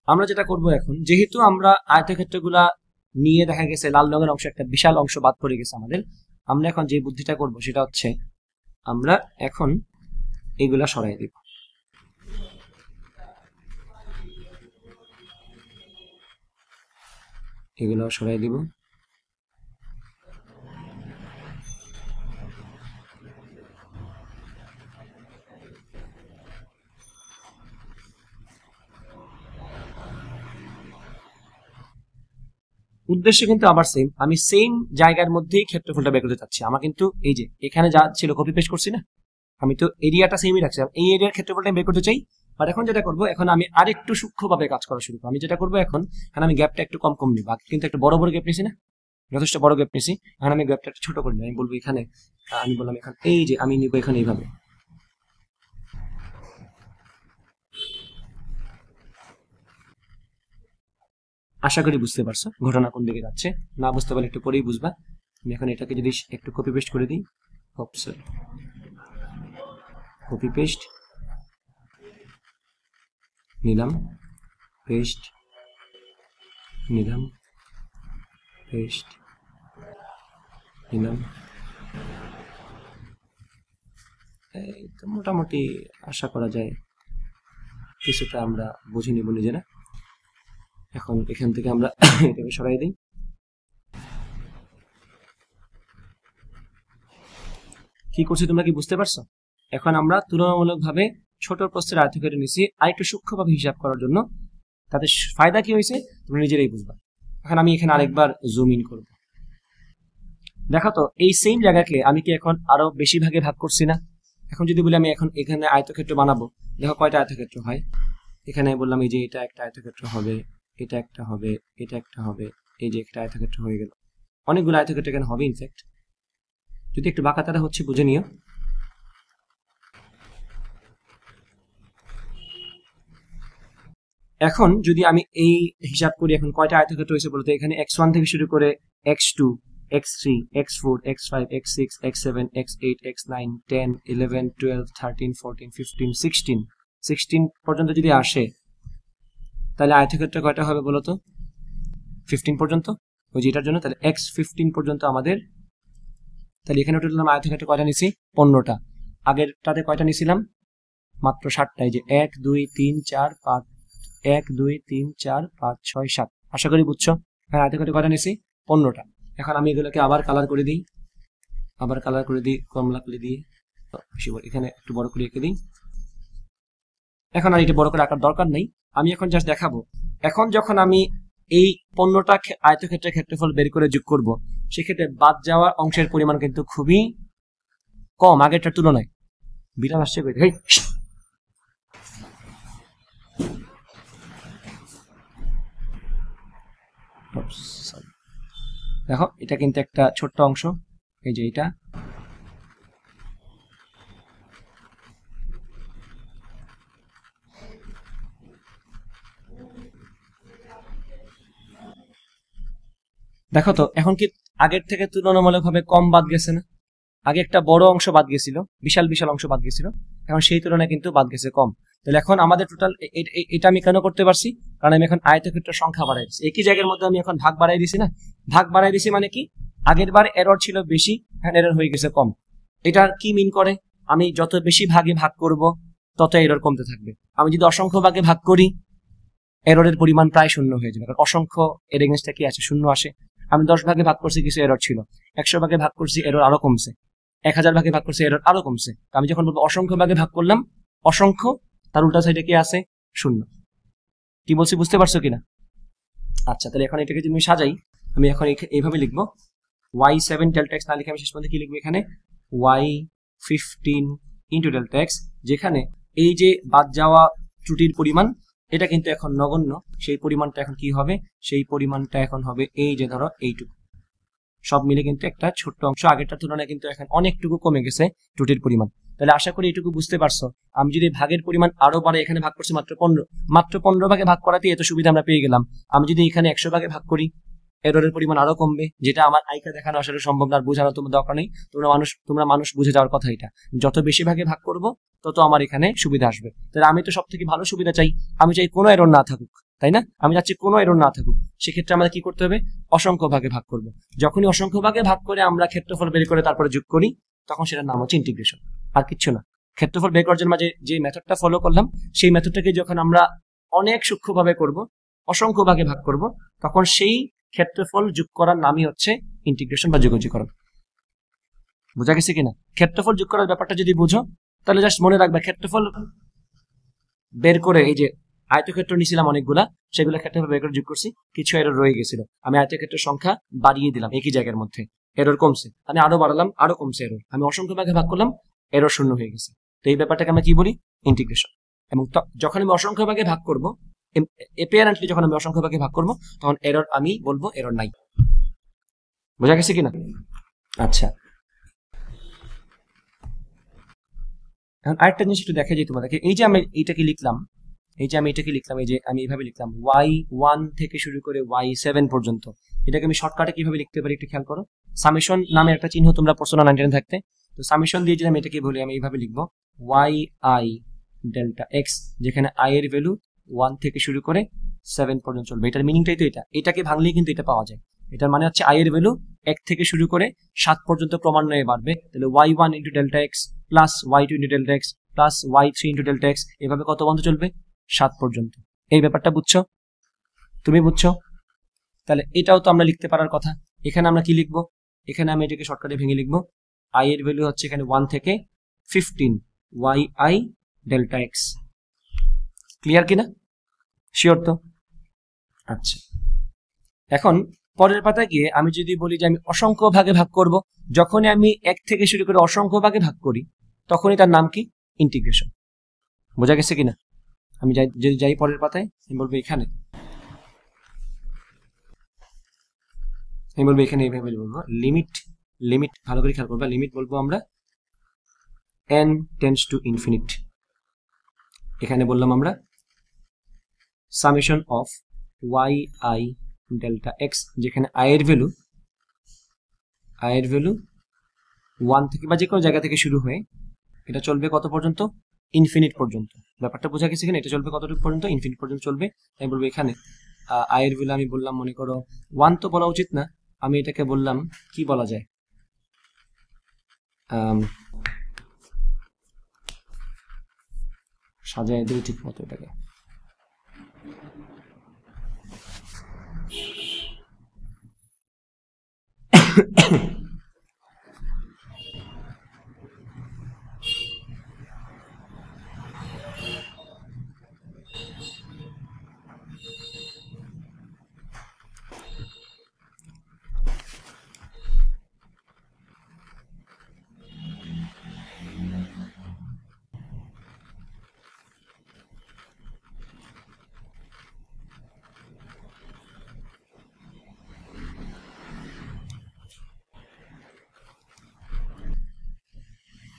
আমরা যেটা করব এখন, যেহেতু আমরা আয়তক্ষেত্রগুলা নিয়ে দেখা গেছে লাল রঙের অংশ একটা বিশাল অংশ বাদ পড়ে গেছে আমাদের, আমরা এখন যে বুদ্ধিটা করব সেটা হচ্ছে আমরা এখন এগুলা সরাই দিব। এগুলো সরাই দিব। উদ্দেশ্য কিন্তু আবার সেম, আমি সেম জায়গার মধ্যেই ক্ষেত্রফলটা বের করতে চাচ্ছি। আমার কিন্তু এই যে এখানে যা ছিল কপি পেস্ট করছি না, আমি তো এরিয়াটা সেমই রাখছি, এই এরিয়ার ক্ষেত্রফলটা আমি বের করতে চাই। বাট এখন যেটা করবো, এখন আমি আরেকটু সূক্ষ্মভাবে কাজ করা শুরু করবো। আমি যেটা করবো এখন আমি গ্যাপটা একটু কম কম নিব, কিন্তু একটা বড় বড় গ্যাপ নিছি না, যথেষ্ট বড় গ্যাপ নিছি। এখন আমি গ্যাপটা একটু ছোট করে নিই। আমি বলবো এখানে, আমি বললাম এখানে এই যে আমি নিব এখানে এইভাবে। আশা করি বুঝতে পারছো ঘটনা কোন দিকে যাচ্ছে। না বুঝতে পারলে একটু পরেই বুঝবা। আমি এখন এটাকে যদি একটু কপি পেস্ট করে দিই, কপি পেস্ট নিলাম, পেস্ট নিলাম, পেস্ট নিলাম, এই তো মোটামুটি আশা করা যায় কিছুটা আমরা বুঝে নিব নিজেরা। এখন এখান থেকে আমরা এটাকে সরাই দিই। কি করছি তোমরা কি বুঝতে পারছো? এখন আমরা তুলনামূলকভাবে ছোট প্রস্থের আয়তক্ষেত্র নিচ্ছি আরেকটু সূক্ষ্মভাবে হিসাব করার জন্য। তাতে ফায়দা কি হয়েছে তোমরা নিজেরাই বুঝবা। এখন আমি এখানে আরেকবার জুম ইন করব। দেখো তো এই সেম জায়গাকে আমি কি এখন আরো বেশি ভাগে ভাগ করছি না? এখন যদি বলি আমি এখন এখানে আয়তক্ষেত্র বানাবো, দেখো কয়টা আয়তক্ষেত্র হয়। এখানে বললাম এই যে এটা একটা আয়তক্ষেত্র হবে, এটা একটা হবে, এটা একটা হবে, এই যে একটা আয়তক্ষেত্র হয়ে গেল। অনেকগুলো আয়তক্ষেত্র এখানে হবে ইনফ্যাক্ট, যদি একটু বাঁকা তারা হচ্ছে বুঝে নিও। এখন যদি আমি এই হিসাব করি, এখন কয়টা আয়তক্ষেত্র হয়েছে বলতে, এখানে x1 থেকে শুরু করে x2, x3, x4, x5, x6, x7, x8, x9, 10, 11, 12, 13, 14, 15, 16 পর্যন্ত যদি আসে, তাহলে আয়তক্ষেত্র কয়টা হবে বলতো? 15 পর্যন্ত, ওই যে এটার জন্য। তাহলে x15 পর্যন্ত আমাদের, তাহলে এখানে টোটাল আয়তক্ষেত্র কয়টা নিছি? 15টা। আগেরটাতে কয়টা নিছিলাম? মাত্র 7টা। এই যে 1 2 3 4 5, 1 2 3 4 5 6 7। আশা করি বুঝছো। হ্যাঁ, আয়তক্ষেত্র কয়টা নিছি? 15টা। এখন আমি এগুলোকে আবার কালার করে দিই, কমলা করে দিয়ে, এখানে একটু বড় করে এঁকে দিই। এখন আর এটা বড় করে আঁকার দরকার নেই, আমি এখন জাস্ট দেখাবো। এখন যখন আমি এই 15টা আয়তক্ষেত্রের ক্ষেত্রফল বের করে যোগ করব, সেক্ষেত্রে বাদ যাওয়া অংশের পরিমাণ কিন্তু খুবই কম আগেরটার তুলনায়। বিড়াল আসছে কই? দেখো এটা কিন্তু একটা ছোট্ট অংশ, এই যে এটা। দেখো তো এখন কি আগের থেকে তুলনামূলকভাবে কম বাদ গেছে না? আগে একটা বড় অংশ বাদ গেছিল, বিশাল বিশাল অংশ বাদ গেছিল, এখন সেই তুলনায় কিন্তু বাদ গেছে কম। তাহলে এখন আমাদের টোটাল এটা আমি কেন করতে পারছি? কারণ আমি এখন আয়তক্ষেত্রের সংখ্যা বাড়াই দিচ্ছি। একই জায়গার মধ্যে আমি এখন ভাগ বাড়াই দিছি না? ভাগ বাড়াই দিছি মানে কি, আগের বার এরর ছিল বেশি, এখন এরর হয়ে গেছে কম। এটা কি মিন করে? আমি যত বেশি ভাগে ভাগ করব তত এরর কমতে থাকবে। আমি যদি অসংখ্য ভাগে ভাগ করি, এররের পরিমাণ প্রায় শূন্য হয়ে যাবে, কারণ অসংখ্য এর এগেইনস্টে কি আছে? শূন্য আসে। আমি 10 ভাগে ভাগ করছি, কিছু এরর ছিল। 100 ভাগে ভাগ করছি, এরর আরো কমছে। 1000 ভাগে ভাগ করছি, এরর আরো কমছে। আমি যখন বলবো অসংখ্য ভাগে ভাগ করলাম, অসংখ্য তার উল্টা সাইডে কি আছে? শূন্য। কি বলছি বুঝতে পারছো কিনা? আচ্ছা, তাহলে এখন এটাকে যদি আমি সাজাই, আমি এখন এইভাবে লিখবো y7 ডেল্টা x, না লিখে আমি শেষ পর্যন্ত কি লিখবো এখানে? y15 ইন্টু ডেল্টা x, যেখানে এই যে বাদ যাওয়া ত্রুটির পরিমাণ এটা কিন্তু এখন নগণ্য। সেই পরিমাণটা এখন কি হবে? সেই পরিমাণটা এখন হবে এই যে ধরো এইটুকু। সব মিলে কিন্তু একটা ছোট্ট অংশ, আগেরটার তুলনায় কিন্তু এখন অনেকটুকু কমে গেছে ত্রুটির পরিমাণ। তাহলে আশা করি এটুকু বুঝতে পারছো। আমি যদি ভাগের পরিমাণ আরো বাড়ে, এখানে ভাগ করছি মাত্র 15, মাত্র 15 ভাগে ভাগ করাতে এত সুবিধা আমরা পেয়ে গেলাম। আমি যদি এখানে 100 ভাগে ভাগ করি, এররের পরিমাণ আরো কমবে, যেটা আমার আইকা দেখানো আসলে সম্ভব না, আর বোঝানো তোমার দরকার নেই। তোমরা মানুষ বুঝে যাওয়ার কথা এটা। যত বেশি ভাগে ভাগ করব তত আমার এখানে সুবিধা আসবে। তাহলে আমি তো সব থেকে ভালো সুবিধা চাই, আমি চাই কোনো এরর না থাকুক, তাই না? আমি চাচ্ছি কোনো এরর না থাকুক। সেক্ষেত্রে আমাদের কি করতে হবে? অসংখ্য ভাগে ভাগ করব। যখনই অসংখ্য ভাগে ভাগ করে আমরা ক্ষেত্রফল বের করে তারপরে যোগ করি, তখন সেটার নাম হচ্ছে ইন্টিগ্রেশন, আর কিচ্ছু না। ক্ষেত্রফল বের করার জন্য যে মেথডটা ফলো করলাম, সেই মেথডটাকে যখন আমরা অনেক সূক্ষ্মভাবে করব, অসংখ্য ভাগে ভাগ করব, তখন সেই ক্ষেত্রফল যোগ করার নামই হচ্ছে ইন্টিগ্রেশন বা যোগজীকরণ। বোঝা গেছে কিনা? ক্ষেত্রফল যোগ করার ব্যাপারটা যদি বুঝো, তাহলে জাস্ট মনে রাখবে ক্ষেত্রফল বের করে, এই যে আয়তক্ষেত্র নিয়েছিলাম অনেকগুলা, সেগুলো ক্ষেত্রফল বের করে যোগ করছি, কিছু এরর রয়ে গেছিল, আমি আয়তক্ষেত্রের সংখ্যা বাড়িয়ে দিলাম একই জায়গার মধ্যে, এরর কমছে। আমি আরো বাড়ালাম, আরো কমছে এরর। আমি অসংখ্য ভাগে ভাগ করলাম, এরর শূন্য হয়ে গেছে। তো এই ব্যাপারটাকে আমরা কি বলি? ইন্টিগ্রেশন। এবং যখন আমি অসংখ্য ভাগে ভাগ করবো, এপিয়ারেন্টলি যখন আমি অসংখ্য ভাগে ভাগ করবো, তখন এরর আমি বলবো এরর নাই। বোঝা গেছে কিনা? আচ্ছা, এখন আরেকটা জিনিস একটু দেখা যায় তোমাদেরকে। এই যে আমি এইটাকে লিখলাম, এই যে আমি এইভাবে লিখলাম y1 থেকে শুরু করে y7 পর্যন্ত। এটাকে আমি শর্টকাটে কিভাবে লিখতে পারি একটু খেয়াল করো। সামেশন নামে একটা চিহ্ন তোমরা পড়ছো না 9 থাকতে? তো সামেশন দিয়ে যদি আমি এটাকে বলি, আমি এইভাবে লিখবো yi ডেল্টা x, যেখানে i এর ভ্যালু 1 থেকে শুরু করে 7 পর্যন্ত চলবে। এটার মিনিংটাই তো এটা। এটাকে ভাঙলেই কিন্তু এটা পাওয়া যায়। এটার মানে হচ্ছে i এর ভ্যালু 1 থেকে শুরু করে 7 পর্যন্ত ক্রমান্বয়ে বাড়বে। তাহলে y1 into delta x plus y2 into delta x plus y3 into delta x, এভাবে কত পর্যন্ত চলবে? 7 পর্যন্ত। এই ব্যাপারটা বুঝছো? তুমি বুঝছো? তাহলে এটাও তো আমরা লিখতে পারার কথা। এখানে আমরা কি লিখবো? এখানে আমি এটাকে শর্টকাটে ভেঙে লিখবো, i এর ভ্যালু হচ্ছে এখানে 1 থেকে 15 yi ডেল্টা x। ক্লিয়ার কিনা? শিওর তো? আচ্ছা, এখন পরের পাতায় গিয়ে আমি যদি বলি যে আমি অসংখ্য ভাগে ভাগ করব, যখনই আমি 1 থেকে শুরু করে অসংখ্য ভাগে ভাগ করি, তখনই তার নাম কি? ইন্টিগ্রেশন। বোঝা গেছে কিনা? আমি যদি যাই পরের পাতায়, আমি বলবো এখানে, এইভাবে বলবো লিমিট, ভালো করে খেয়াল করবা, লিমিট বলবো আমরা n টেন্ডস টু ইনফিনিট। এখানে বললাম আমরা summation of yi delta x, যেখানে i এর ভ্যালু 1 থেকে বা যে কোনো জায়গা থেকে শুরু হয়ে এটা চলবে কত পর্যন্ত? ইনফিনিট পর্যন্ত। ব্যাপারটা বোঝা গেছে কিনা? এটা চলবে কতটুকু পর্যন্ত? ইনফিনিট পর্যন্ত চলবে। আমি বলবো এখানে i এর ভ্যালু আমি বললাম, মনে করো 1 তো বলা উচিত না, আমি এটাকে বললাম কি বলা যায়, সাজায় দিই ঠিক মতো এটাকে।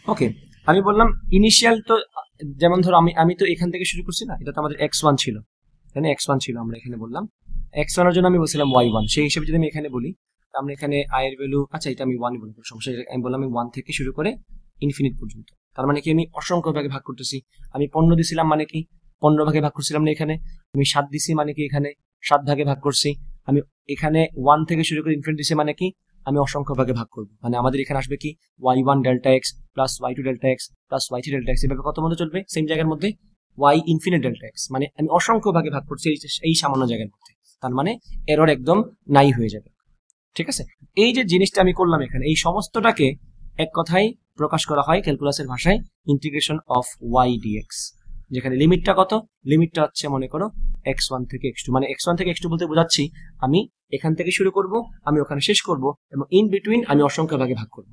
ওকে, আমি বললাম ইনিশিয়াল তো, যেমন ধরো আমি তো এখান থেকে শুরু করছি না, এটা তো আমাদের x1 ছিল, তাই না? x1 ছিল, আমরা এখানে বললাম x1 এর জন্য আমি বলছিলাম y1, সেই হিসেবে যদি আমি এখানে বলি, আমরা এখানে i এর ভ্যালু, আচ্ছা এটা আমি 1 বলবো, সমস্যা নেই, আমি বললাম আমি 1 থেকে শুরু করে ইনফিনিট পর্যন্ত। তার মানে কি আমি অসংখ্য ভাগে ভাগ করতেছি। আমি 15 দিছিলাম মানে কি 15 ভাগে ভাগ করছিলাম না এখানে, আমি 7 দিছি মানে কি এখানে 7 ভাগে ভাগ করছি। আমি এখানে 1 থেকে শুরু করে ইনফিনিট দিছি মানে কি আমি অসংখ্য ভাগে ভাগ করব, মানে আমাদের এখানে আসবে কি y1 delta x plus y2 delta x plus y3 delta x, এভাবে কত মধ্যে চলবে সেম জায়গার মধ্যে y ইনফিনিট ডেল্টা x, মানে আমি অসংখ্য ভাগে ভাগ করছি এই সামান্য জায়গার মধ্যে। তার মানে এরর একদম নাই হয়ে যাবে। ঠিক আছে, এই যে জিনিসটা আমি করলাম এখানে, এই সমস্তটাকে এক কথায় প্রকাশ করা হয় ক্যালকুলাসের ভাষায় ইন্টিগ্রেশন অফ y dx, যেখানে লিমিটটা কত, লিমিটটা হচ্ছে মনে করো x1 থেকে x2, মানে x1 থেকে x2 বলতে বোঝাচ্ছি আমি এখান থেকে শুরু করব, আমি ওখানে শেষ করব, এবং ইন বিটুইন আমি অসংখ্য ভাগে ভাগ করব।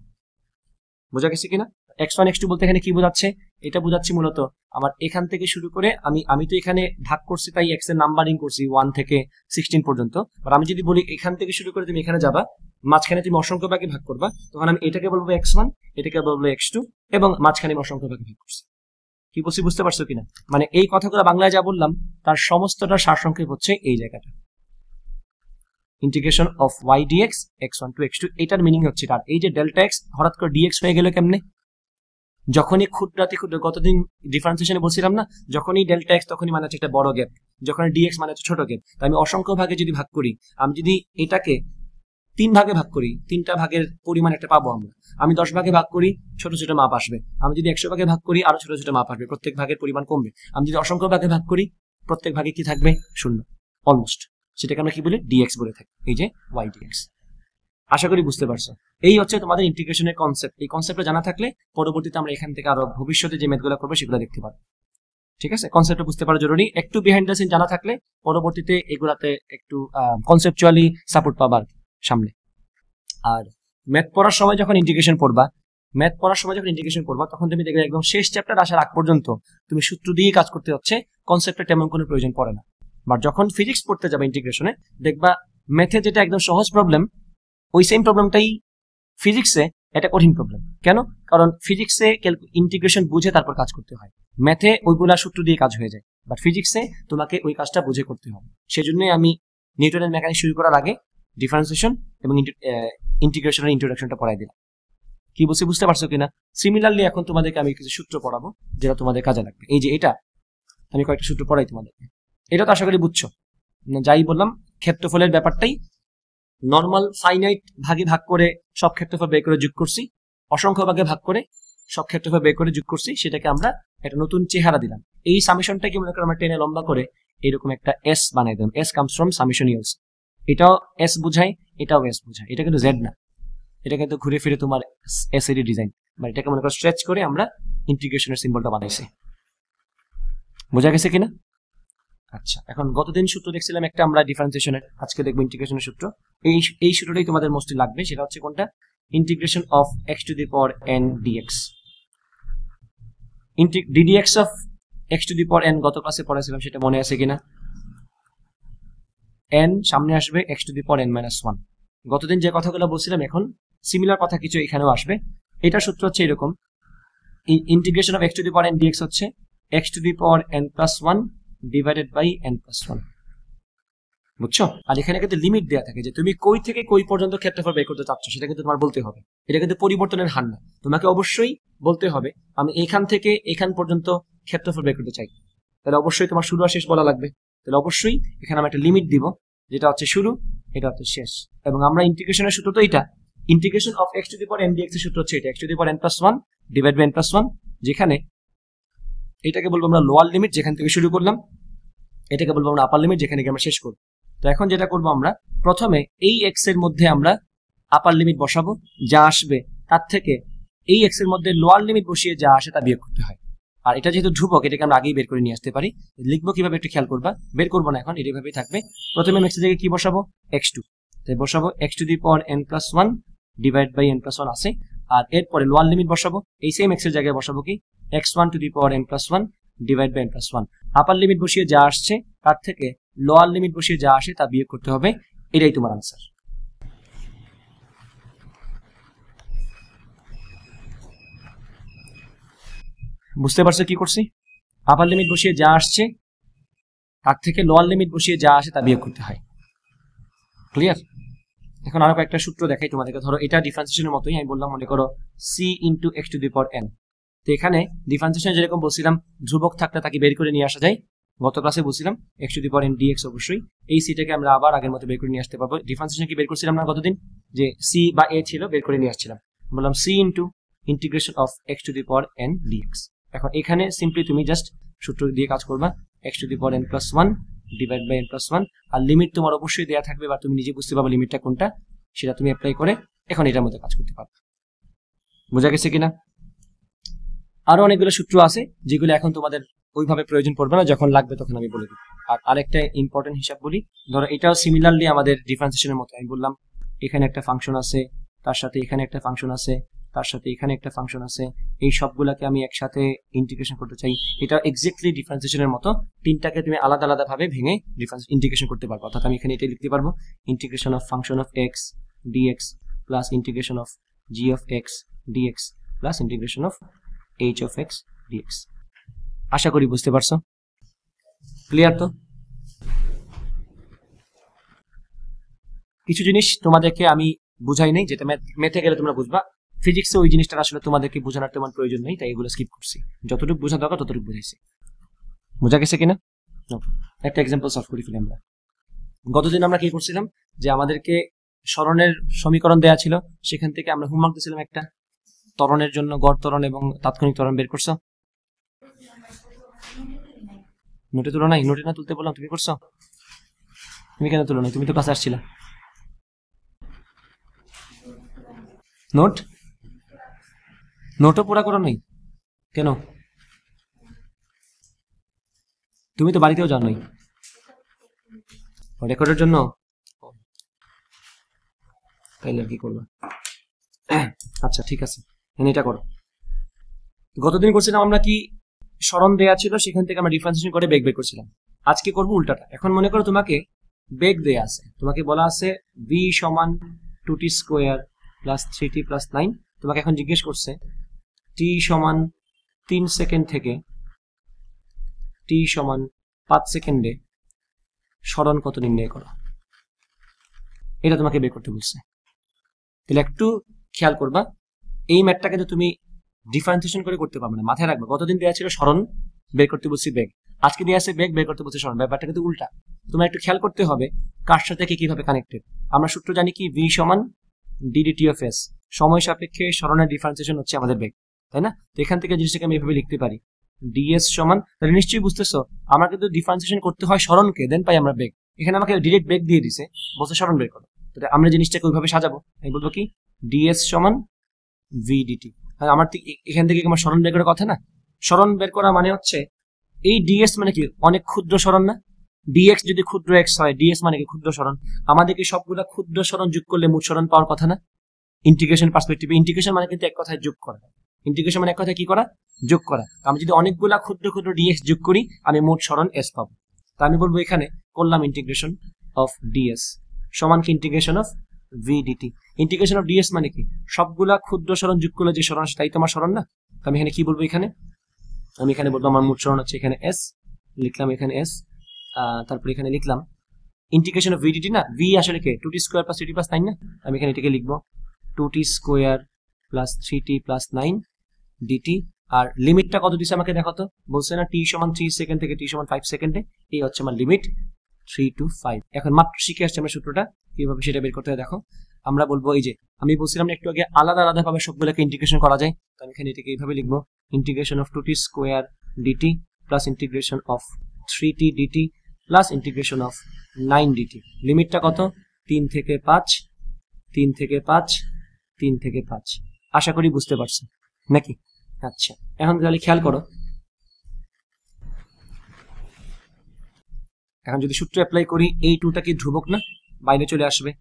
বোঝা গেছে কিনা? x1 x2 বলতে এখানে কি বোঝাচ্ছে, এটা বোঝাচ্ছি মূলত আমার এখান থেকে শুরু করে আমি তো এখানে ভাগ করছি, তাই x এর নাম্বারিং করছি 1 থেকে 16 পর্যন্ত। আর আমি যদি বলি এখান থেকে শুরু করে তুমি এখানে যাবা, মাঝখানে তুমি অসংখ্য ভাগে ভাগ করবা, তখন আমি এটাকে বলবো x1, এটাকে বলবো x2, এবং মাঝখানে আমি অসংখ্য ভাগে ভাগ করছি। কি বলছি বুঝতে পারছো কিনা? মানে এই কথাগুলো বাংলায় যা বললাম তার সমস্তটা সারসংক্ষেপ হচ্ছে এই জায়গাটা, integration of y dx x1 to x2, এটার মিনিং হচ্ছে তার এই যে ডেল্টা x হঠাৎ করে dx হয়ে গেল কেমনে, যখনই ক্ষুদ্রাতি ক্ষুদ্র, গতদিন ডিফারেন্সিয়েশনে বলছিলাম না, যখনই ডেল্টা x তখনই মানে হচ্ছে একটা বড় গ্যাপ, যখনই dx মানে হচ্ছে ছোট গ্যাপ। তাই আমি অসংখ্য ভাগে যদি ভাগ করি, আমি যদি এটাকে 3 ভাগে ভাগ করি, 3টা ভাগের পরিমাণ একটা পাবো আমরা। আমি 10 ভাগে ভাগ করি, ছোট ছোট মাপ আসবে। আমি যদি 100 ভাগে ভাগ করি, আরো ছোট ছোট মাপ আসবে, প্রত্যেক ভাগের পরিমাণ কমবে। আমি যদি অসংখ্য ভাগে ভাগ করি, প্রত্যেক ভাগে কি থাকবে? 0 অলমোস্ট, সেটাকে আমরা কি বলি? dx বলে থাকি, এই যে y dx। আশা করি বুঝতে পারছো। এই হচ্ছে তোমাদের ইন্টিগ্রেশনের কনসেপ্ট। এই কনসেপ্টটা জানা থাকলে পরবর্তীতে আমরা এখান থেকে আরো ভবিষ্যতে যে ম্যাথগুলো করবো সেগুলো দেখতে পারবো। ঠিক আছে, কনসেপ্টটা বুঝতে পারা জরুরি। একটু বিহাইন্ড দ্য সিন জানা থাকলে পরবর্তীতে এগুলাতে একটু কনসেপচুয়ালি সাপোর্ট পাবার সামনে। আর ম্যাথ পড়ার সময় যখন ইন্টিগ্রেশন পড়বা, তখন তুমি দেখবে একদম শেষ চ্যাপ্টার আসার আগ পর্যন্ত তুমি সূত্র দিয়ে কাজ করতে হচ্ছে, কনসেপ্টটা তেমন কোনো প্রয়োজন পড়ে না। বাট যখন ফিজিক্স পড়তে যাবে ইন্টিগ্রেশনে, দেখবা ম্যাথে যেটা একদম সহজ প্রবলেম, ওই সেম প্রবলেমটাই ফিজিক্সে এটা কঠিন প্রবলেম। কেন? কারণ ফিজিক্সে ইন্টিগ্রেশন বুঝে তারপর কাজ করতে হয়, ম্যাথে ওইগুলা সূত্র দিয়ে কাজ হয়ে যায়, বাট ফিজিক্সে তোমাকে ওই কাজটা বুঝে করতে হবে। সেজন্যই আমি নিউটনের মেকানিক্স শুরু করার আগে ডিফারেন্সিয়েশন এবং ইন্টিগ্রেশনের ইন্ট্রোডাকশনটা পড়াই দিলাম। কি বলছি বুঝতে পারছো কিনা? সিমিলারলি এখন তোমাদেরকে আমি কিছু সূত্র পড়াবো যেটা তোমাদের কাজে লাগবে। এই যে এটা আমি কয়েকটা সূত্র পড়াই তোমাদেরকে, এটা তো আশা করি বুঝছো। যাই বললাম, ক্ষেত্রফলের ব্যাপারটাই নর্মাল ফাইনাইট ভাগে ভাগ করে সব ক্ষেত্রফল বের করে যোগ করছি, অসংখ্য ভাগে ভাগ করে সব ক্ষেত্রফল বের করে যোগ করছি, সেটাকে আমরা একটা নতুন চেহারা দিলাম। এই সামেশনটাকে মনে করো আমরা টেনে লম্বা করে এরকম একটা এস বানাই দিলাম। S comes from summation use, এটাও এস বোঝায়, এটাও এস বোঝায়, এটা কিন্তু জেড না, এটা কিন্তু ঘুরে ফিরে তোমার এস এর ডিজাইন, মানে এটাকে মনে করো স্ট্রেচ করে আমরা ইন্টিগ্রেশনের সিম্বলটা বানাইছি। বোঝা গেছে কিনা? আচ্ছা, এখন গতদিন সূত্র দেখছিলাম একটা আমরা ডিফারেন্সিয়েশনের, আজকে দেখবো ইন্টিগ্রেশনের সূত্র। এই সূত্রটাই তোমাদের মোস্টলি লাগবে, সেটা হচ্ছে কোনটা? Integration of x to the power n dx। ddx of x to the power n গত ক্লাসে পড়াছিলাম, সেটা মনে আছে কিনা? n সামনে আসবে x to the power n minus 1। গতদিন যে কথাগুলো বলছিলাম এখন সিমিলার কথা কিছু এখানেও আসবে। এটা সূত্র হচ্ছে এরকম, integration of x to the power n dx হচ্ছে x to the power n plus 1 divided by n plus 1। বুঝছো? আর এখানে কিন্তু লিমিট দেওয়া থাকে যে তুমি কই থেকে কই পর্যন্ত ক্ষেত্রফল বের করতে চাচ্ছ, সেটা কিন্তু তোমার বলতে হবে। এটা কিন্তু পরিবর্তনের হার না, তোমাকে অবশ্যই বলতে হবে আমি এখান থেকে এখান পর্যন্ত ক্ষেত্রফল বের করতে চাই, তাহলে অবশ্যই তোমার শুরু আর শেষ বলা লাগবে। তাহলে অবশ্যই এখানে আমরা একটা লিমিট দিব, যেটা হচ্ছে শুরু, এটা হচ্ছে শেষ। এবং আমরা ইন্টিগ্রেশনের সূত্র তো এটা, integration of x to the power n dx এর সূত্র হচ্ছে এটা, x to the power n plus 1 divide by n plus 1, যেখানে এটাকে বলবো আমরা লোয়ার লিমিট যেখান থেকে শুরু করলাম, এটাকে বলবো আমরা আপার লিমিট যেখানে আমরা শেষ করব। তো এখন যেটা করবো আমরা প্রথমে এই x এর মধ্যে আমরা আপার লিমিট বসাবো, যা আসবে তার থেকে এই x এর মধ্যে লোয়ার লিমিট বসিয়ে যা আসে তা বিয়োগ করতে হয়। আর এটা যেহেতু ধ্রুবক, এটাকে আমরা আগেই বের করে নিয়ে আসতে পারি। লিখবো কিভাবে একটু খেয়াল করবা, বের করবো না এখন, এইভাবেই থাকবে। প্রথমে x এর জায়গায় কি বসাবো? x2, তাই বসাবো x to the power n plus 1 divide by n plus 1 আছে। আর এরপরে লোয়ার লিমিট বসাবো, এই সেম x এর জায়গায় বসাবো কি x1 to the power n plus 1 divide by n plus 1। Upper limit বসিয়ে যা আসছে তার থেকে লোয়ার লিমিট বসিয়ে যা আসে তা বিয়োগ করতে হবে, এটাই তোমার আনসার। বুঝতে পারছো কি করছি? আপার লিমিট বসিয়ে যা আসছে তার থেকে লোয়ার লিমিট বসিয়ে যা আসে তা বিয়োগ করতে হয়। ক্লিয়ার? এখন আরো কয়েকটা সূত্র দেখাই তোমাদেরকে। ধরো এটা ডিফারেন্সিয়েশনের মতোই, আমি বললাম মনে করো C into x to the power n. তো এখানে ডিফারেন্সিয়েশন যেরকম বলছিলাম ধ্রুবক থাকলে তাকে বের করে নিয়ে আসা যায়, গত ক্লাসে বলছিলাম x to the power n dx. অবশ্যই এই সিটাকে আমরা আবার আগের মতো বের করে নিয়ে আসতে পারবো। ডিফারেন্সিয়েশন কি বের করছিলাম না গতদিন, যে সি বা এ ছিল, বের করে নিয়ে আসছিলাম, বললাম C into integration of x to the power n dx. এখন এখানে সিম্পলি তুমি জাস্ট সূত্র দিয়ে কাজ করবা, x to the power n plus one divide by n plus one. আর লিমিট তোমার অবশ্যই দেওয়া থাকবে বা তুমি নিজে বুঝতে পারবে লিমিটটা কোনটা, সেটা তুমি অ্যাপ্লাই করে এখন এটার মধ্যে কাজ করতে পারবে। বোঝা গেছে কিনা? আরো অনেকগুলো সূত্র আছে যেগুলো এখন তোমাদের ওইভাবে প্রয়োজন পড়বে না, যখন লাগবে তখন আমি বলে দিই। আর আরেকটা ইম্পর্টেন্ট হিসাব বলি, ধরো এটাও সিমিলারলি আমাদের ডিফারেন্সিয়েশনের মতো। আমি বললাম এখানে একটা ফাংশন আছে, তার সাথে এখানে একটা ফাংশন আছে, তার সাথে এখানে একটা ফাংশন আছে, এই সবগুলোকে আমি একসাথে ইন্টিগ্রেশন করতে চাই। এটা এক্স্যাক্টলি ডিফারেন্সিয়েশনের মতো, তিনটাকে তুমি আলাদা আলাদা ভাবে ভেঙে ইন্টিগ্রেশন করতে পারবো। অর্থাৎ আমি এখানে এটা লিখতে পারবো integration of function of X DX plus integration of G of X DX plus integration of H of X DX. আশা করি বুঝতে পারছো। ক্লিয়ার তো? কিছু জিনিস তোমাদেরকে আমি বুঝাই নেই, যেটা ম্যাথে গেলে তোমরা বুঝবা, ফিজিক্সে ওই জিনিসটা আসলে তোমাদেরকে বোঝানোর তেমন প্রয়োজন নেই, তাই এগুলো স্কিপ করছি। যতটুকু বোঝা দরকার ততটুকু বুঝাইছি। বোঝা গেছে কিনা? একটা এক্সাম্পল সলভ করি ফেলি আমরা। গতদিন আমরা কি করছিলাম, যে আমাদেরকে সরণের সমীকরণ দেয়া ছিল, সেখান থেকে আমরা হোমওয়ার্ক দিয়েছিলাম একটা ত্বরণের জন্য গড় ত্বরণ এবং তাৎক্ষণিক ত্বরণ বের করছো। নোটে তুলো নাই? নোটে না তুলতে বললাম, তুমি করছো? তুমি কেন তুলো নাই? তুমি তো কাছে আসছিলা। নোটও পুরা করো নাই কেন? তুমি তো বাড়িতেও যাও নাই রেকর্ডের জন্য, তাইলে কি করবা? আচ্ছা ঠিক আছে, এটা করো। গতদিন করছিলাম আমরা কি, সরণ দেয়া ছিল, সেখান থেকে আমরা ডিফারেন্সিয়েশন করে বেগ বের করছিলাম। আজকে করবো উল্টাটা। এখন মনে করো তোমাকে বেগ দেয়া আছে, তোমাকে বলা আছে v সমান 2t square plus 3t plus 9। তোমাকে এখন জিজ্ঞেস করছে t সমান 3 সেকেন্ড থেকে t সমান 5 সেকেন্ডে সরণ কত নির্ণয় করো। এটা তোমাকে বের করতে বলছে। তাহলে একটু খেয়াল করবা, এই ম্যাথটাকে তো তুমি ডিফারেন্সিয়েশন করে করতে পারবে না, মাথায় রাখবে। গতদিন দেওয়া ছিল সরণ, বের করতে বলছি বেগ। আজকে দেওয়া আছে বেগ, বের করতে বলছি সরণ। ব্যাপারটা কিন্তু উল্টা। তোমার একটু খেয়াল করতে হবে কার সাথে কিভাবে কানেক্টেড। আমরা সূত্র জানি কি, v সমান ddt অফ s, সময় সাপেক্ষে সরণের ডিফারেন্সিয়েশন হচ্ছে আমাদের বেগ, তাই না? তো এখান থেকে জিনিসটাকে আমি এভাবে লিখতে পারি ds সমান, তাহলে নিশ্চয়ই বুঝতেছো আমরা কিন্তু ডিফারেন্সিয়েশন করতে হয় সরণকে, দেন পাই আমরা বেগ। এখানে আমাকে ডিরেক্ট বেগ দিয়ে দিছে, বলছে সরণ বের করো। তাহলে আমরা জিনিসটাকে ওইভাবে সাজাবো, আমি বলবো কি ds সমান vdt। আমার এখান থেকে আমার সরণ বের করার কথা না। সরণ বের করা মানে হচ্ছে এই ds মানে কি, অনেক ক্ষুদ্র সরণ না? dx যদি ক্ষুদ্র x হয়, ds মানে কি ক্ষুদ্র সরণ। আমাদেরকে সবগুলা ক্ষুদ্র সরণ যোগ করলে মোট সরণ পাওয়ার কথা না? ইন্টিগ্রেশন পার্সপেক্টিভে ইন্টিগ্রেশন মানে কিন্তু এক কথায় যোগ করা। ইন্টিগ্রেশন মানে এক কথায় কি করা? যোগ করা। আমি যদি অনেকগুলা ক্ষুদ্র ক্ষুদ্র dx যোগ করি, আমি মোট সরণ s পাবো। তা আমি বলবো এখানে করলাম ইন্টিগ্রেশন অফ ds সমান কি integration of vdt। Integration of ds মানে কি, সবগুলা ক্ষুদ্র সরণ যোগ করলে যে সরণ আসে তাই তোমার সরণ না? আমি এখানে কি বলবো, এখানে আমি এখানে বলবো আমার মোট সরণ হচ্ছে এখানে s, লিখলাম এখানে s, তারপর এখানে লিখলাম ইন্টিগ্রেশন অফ vdt না, v আসলে কে 2t square plus 3t plus 9 না? আমি এখানে এটাকে লিখবো 2t square plus 3t plus 9 dt। আর লিমিটটা কত দিছে আমাকে দেখো তো, বলছে না t সমান 3 সেকেন্ড থেকে t সমান 5 সেকেন্ডে, এই হচ্ছে আমার লিমিট 3 to 5। এখন মাত্র শিখে আসছে আমরা সূত্রটা, কিভাবে সেটা বের করতে হয় দেখো। আমরা বলবো এই যে আমি বলছিলাম একটু আগে আলাদা আলাদা ভাবে সবগুলোকে ইন্টিগ্রেশন করা যায়, তো আমি এখানে এটাকে এইভাবে লিখবো integration of 2t square dt plus integration of 3t dt plus integration of 9 dt। লিমিটটা কত? 3 থেকে 5, 3 থেকে 5, 3 থেকে 5। আশা করি বুঝতে পারছো নাকি? আচ্ছা, এখন তাহলে খেয়াল করো, এখন যদি সূত্র অ্যাপ্লাই করি, এই টুটা কি ধ্রুবক না, বাইরে চলে আসবে।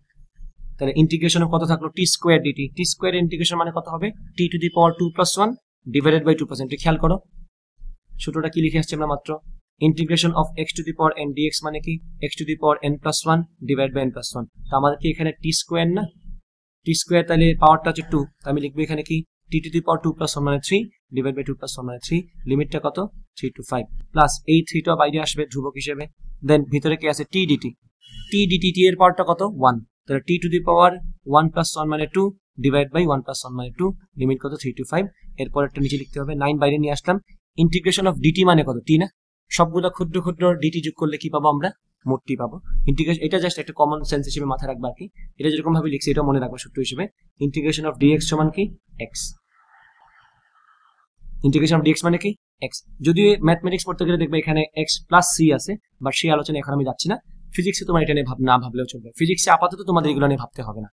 তাহলে ইন্টিগ্রেশন কত থাকলো? t square dt। t square integration মানে কত হবে? t to the power 2 plus 1 divided by 2%। খেয়াল করো সূত্রটা কি লিখে আসছে আমরা মাত্র, integration of x to the power n dx মানে কি x to the power n plus 1 divide by n plus 1। তো আমাদের কি এখানে t স্কয়ার না, t স্কয়ার, তাহলে পাওয়ারটা হচ্ছে 2, আমি লিখবো এখানে কি t to the power 2 plus 1 মানে 3 ডিভাইড বাই 2 প্লাস 1 মানে 3, লিমিটটা কত 3 to 5 প্লাস এই 3 টা বাইরে আসবে ধ্রুবক হিসেবে, দেন ভিতরে কি আছে t dt, t এর পাওয়ারটা কত 1, তাহলে t to the power 1 plus 1 মানে 2 ডিভাইড বাই 1 প্লাস 1 মানে 2, লিমিট কত 3 to 5, এরপর একটা নিচে লিখতে হবে 9 বাইরে নিয়ে আসলাম, ইন্টিগ্রেশন অফ dt মানে কত t না, সবগুলো ক্ষুদ্র ক্ষুদ্র dt যোগ করলে কি পাবো আমরা মোট t পাবো। ইন্টিগ্রেশন এটা জাস্ট একটা কমন সেন্স হিসেবে মাথায় রাখবা কি, এটা যেরকম ভাবে লিখছি এটা মনে রাখবা সূত্র হিসেবে, ইন্টিগ্রেশন অফ dx সমান কি x, ইন্টিগ্রেশন অফ dx মানে কি x। যদি ম্যাথমেটিক্স পড়তে গেলে দেখবে এখানে x প্লাস c আছে, বাট সেই আলোচনা এখন আমি যাচ্ছি না, ফিজিক্সে তোমার এটা নিয়ে না ভাবলেও চলবে, ফিজিক্সে আপাতত তোমাদের এগুলো নিয়ে ভাবতে হবে না।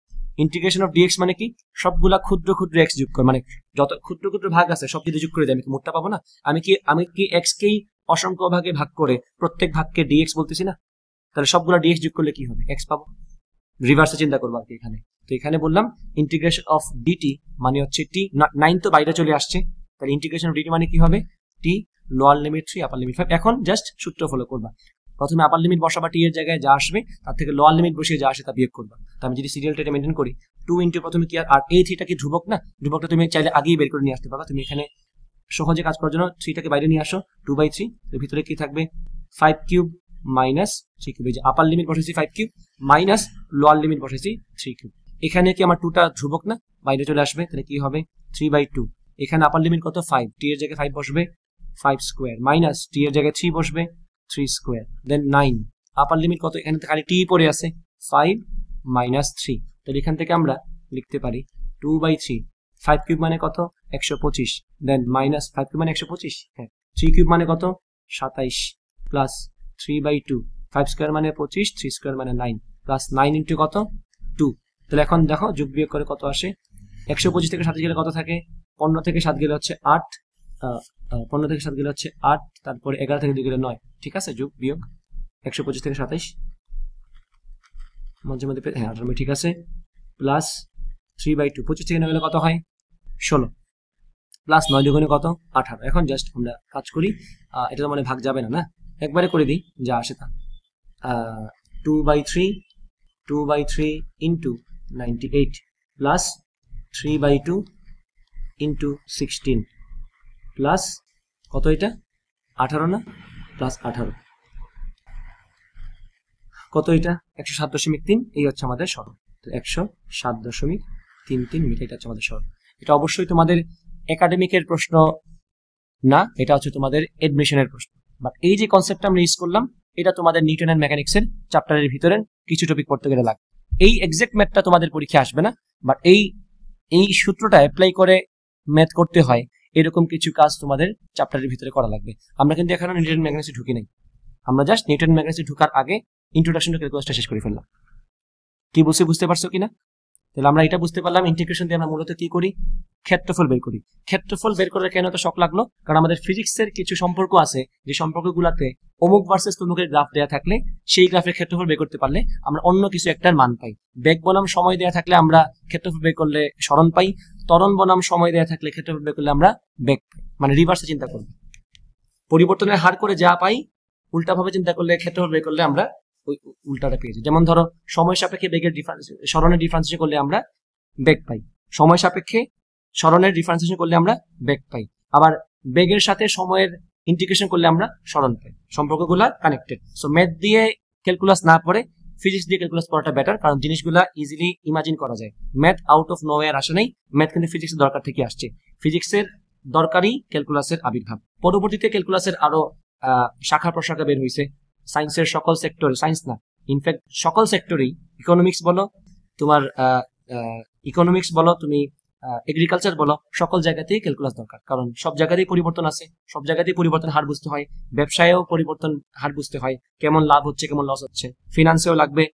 ইন্টিগ্রেশন অফ dx মানে কি সবগুলা ক্ষুদ্র ক্ষুদ্র x যোগ করে, মানে যত ক্ষুদ্র ক্ষুদ্র ভাগ আছে সব যদি যোগ করে দিই আমি কি মোটটা পাবো না, আমি কি x কেই অসংখ্য ভাগে ভাগ করে প্রত্যেক ভাগকে dx বলতেছি না, তাহলে সবগুলা dx যোগ করলে কি হবে x পাবো, রিভার্সে চিন্তা করবো আর কি এখানে। তো এখানে বললাম ইন্টিগ্রেশন অফ dt মানে হচ্ছে t, 9 তো বাইরে চলে আসছে, তাহলে ইন্টিগ্রেশন অফ dt মানে কি হবে t লোয়ার লিমিট 3 আপার লিমিট 5। এখন জাস্ট সূত্র ফলো করবা, প্রথমে আপার লিমিট বসাবা t এর জায়গায় যা আসবে, তার থেকে লোয়ার লিমিট বসিয়ে যা আসে তা বিয়োগ করবা। তো আমি যদি সিরিয়ালটা মেইনটেইন করি 2 ইনটু প্রথমে কি আর এই 3টা কি ধ্রুবক না, ধ্রুবকটা তুমি চাইলে আগেই বের করে নিয়ে আসতে পারবা, তুমি এখানে সহজে কাজ করার জন্য 3টাকে বাইরে নিয়ে আসো 2/3, এর ভিতরে কি থাকবে 5 কিউব মাইনাস 3 কিউব, এই যে আপার লিমিট বসাইছি 5 কিউব মাইনাস লোয়ার লিমিট বসাইছি 3 কিউব, এখানে কি আমার 2টা ধ্রুবক না বাইরে চলে আসবে, তাহলে কি হবে 3/2, এখানে আপার লিমিট কত 5, t এর জায়গায় 5 বসবে 5 স্কয়ার মাইনাস t এর জায়গায় 3 বসবে 3 স্কয়ার, দেন 9 আপার লিমিট কত, এখানে খালি t পড়ে আছে 5 মাইনাস 3, তাহলে এখান থেকে আমরা লিখতে পারি 2/3, 5 কিউব মানে কত 125, দেন মাইনাস 5 কিউব মানে 125, হ্যাঁ 3 কিউব মানে কত 27 প্লাস 3/2, 5 স্কয়ার মানে 25, 3 স্কয়ার মানে 9 প্লাস 9 ইনটু কত 2, তাহলে এখন দেখো যোগ বিয়োগ করে কত আসে, 125 থেকে 27 গেলে কত থাকে, 15 থেকে 7 গেলে হচ্ছে 8, 15 থেকে 7 গেলে হচ্ছে 8, তারপরে 11 থেকে 2 গেলে 9, ঠিক আছে যোগ বিয়োগ 125 থেকে 27 মাঝে মধ্যে হ্যাঁ 18 ঠিক আছে, প্লাস 3/2, 25 থেকে 9 গেলে কত হয় 16, প্লাস 9 দুগুণে কত 18। এখন জাস্ট আমরা কাজ করি, এটা তো মানে ভাগ যাবে না, না একবারে করে দিই যা আসে তা, 2/3 ইন্টু 98 প্লাস 3/2 ইন্টু 16 প্লাস কত এটা 18 না, প্লাস 18 কত এটা 107.3, এই হচ্ছে আমাদের সরণ, তো 107.33 মিটার, এটা হচ্ছে আমাদের সরণ। এটা অবশ্যই তোমাদের একাডেমিকের প্রশ্ন না, এটা হচ্ছে তোমাদের এডমিশনের প্রশ্ন, বাট এই যে কনসেপ্টটা আমরা ইউজ করলাম এটা তোমাদের নিউটন এন্ড মেকানিক্সের চ্যাপ্টারের ভিতরে কিছু টপিক পড়তে গেলে লাগবে, এই এক্সাক্ট ম্যাথটা তোমাদের পরীক্ষা আসবে না, বাট এই সূত্রটা অ্যাপ্লাই করে ম্যাথ করতে হয় এরকম কিছু কাজ তোমাদের চ্যাপ্টারের ভিতরে করা লাগবে। আমরা কিন্তু এখনো নিউটন মেকানিক্সে ঢুকি নাই, আমরা জাস্ট নিউটন মেকানিক্সে ঢোকার আগে ইন্ট্রোডাকশন টু ক্যালকুলাসটা শেষ করে ফেললাম। কি বুঝতে পারছো কিনা? তাহলে আমরা এটা বুঝতে পারলাম ইন্টিগ্রেশন দিয়ে আমরা মূলত কি করি, ক্ষেত্রফল বের করি। ক্ষেত্রফল বের করার কেন তো শখ লাগলো, কারণ আমাদের ফিজিক্সের কিছু সম্পর্ক আছে যে সম্পর্কগুলোতে অমুক ভার্সেস তমুকের গ্রাফ দেয়া থাকলে সেই গ্রাফের ক্ষেত্রফল বের করতে পারলে আমরা অন্য কিছু একটার মান পাই। বেগ বনাম সময় দেয়া থাকলে আমরা ক্ষেত্রফল বের করলে সরণ পাই, ত্বরণ বনাম সময় দেয়া থাকলে ক্ষেত্রফল বের করলে আমরা বেগ পাই। মানে রিভার্সে চিন্তা করব, পরিবর্তনের হার করে যা পাই উল্টাভাবে চিন্তা করলে ক্ষেত্রফল বের করলে আমরা ওই উল্টাটা পেয়ে যাই। যেমন ধরো সময় সাপেক্ষে বেগের ডিফারেন্স সরণের ডিফারেন্সিয়েশন করলে আমরা বেগ পাই, সময় সাপেক্ষে সরণের ডিফারেন্সিয়েশন করলে আমরা বেগ পাই, আবার বেগের সাথে সময়ের ইন্টিগ্রেশন করলে আমরা সরণ পাই। সম্পর্কগুলা কানেক্টেড। সো ম্যাথ দিয়ে ক্যালকুলাস না পড়ে ফিজিক্স দিয়ে ক্যালকুলাস পড়াটা বেটার, কারণ জিনিসগুলা ইজিলি ইমাজিন করা যায়। ম্যাথ আউট অফ নোওয়্যার আসে নাই, ম্যাথ কিন্তু ফিজিক্সের দরকার থেকে আসছে, ফিজিক্সের দরকারই ক্যালকুলাসের আবির্ভাব। পরবর্তীতে ক্যালকুলাসের আরো শাখা প্রশাখা বের হয়েছে, সায়েন্সের সকল সেক্টর, সায়েন্স না ইনফ্যাক্ট সকল সেক্টরেই, ইকোনমিক্স বলো তোমার ইকোনমিক্স বলো তুমি এগ্রিকালচার বলো, সকল জায়গাতেই ক্যালকুলাস দরকার, কারণ সব জায়গাতেই পরিবর্তন আছে, সব জায়গাতেই পরিবর্তন হার বুঝতে হয়, ব্যবসায়েও পরিবর্তন হার বুঝতে হয়, কেমন লাভ হচ্ছে কেমন লস হচ্ছে, ফিনান্সেও লাগবে,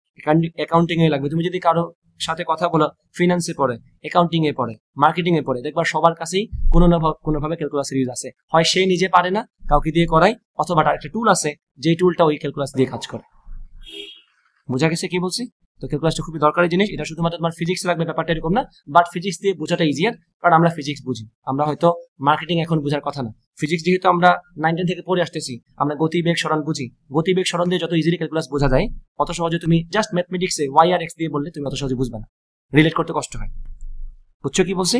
অ্যাকাউন্টিং এ লাগবে। তুমি যদি কারো সাথে কথা বলো ফিনান্সে পড়ে, অ্যাকাউন্টিং এ পড়ে, মার্কেটিং এ পড়ে, দেখবা সবার কাছেই কোনো না কোনোভাবে ক্যালকুলাসের ইউজ আছে। হয় সে নিজে পারে না কাউকে দিয়ে করায়, অথবা তার একটা টুল আছে যে টুলটা ওই ক্যালকুলাস দিয়ে কাজ করে। বোঝা গেছে কি বলছি? তো ক্যালকুলাসটা খুবই দরকারি জিনিস। এটা শুধুমাত্র তোমার ফিজিক্স লাগবে ব্যাপারটা এরকম না, বাট ফিজিক্স দিয়ে বোঝাটা ইজিয়ার, কারণ আমরা ফিজিক্স বুঝি। আমরা হয়তো মার্কেটিং এখন বোঝার কথা না, ফিজিক্স যেহেতু আমরা 9 থেকে পড়ে আসতেছি, আমরা গতিবেগ সরণ বুঝি। গতিবেগ সরণ দিয়ে যত ইজিলি ক্যালকুলাস বোঝা যায়, অত সহজে তুমি জাস্ট ম্যাথমেটিক্সে ওয়াই আর এক্স দিয়ে বললে তুমি অত সহজে বুঝবে না, রিলেট করতে কষ্ট হয়। বুঝছো কি বলছি?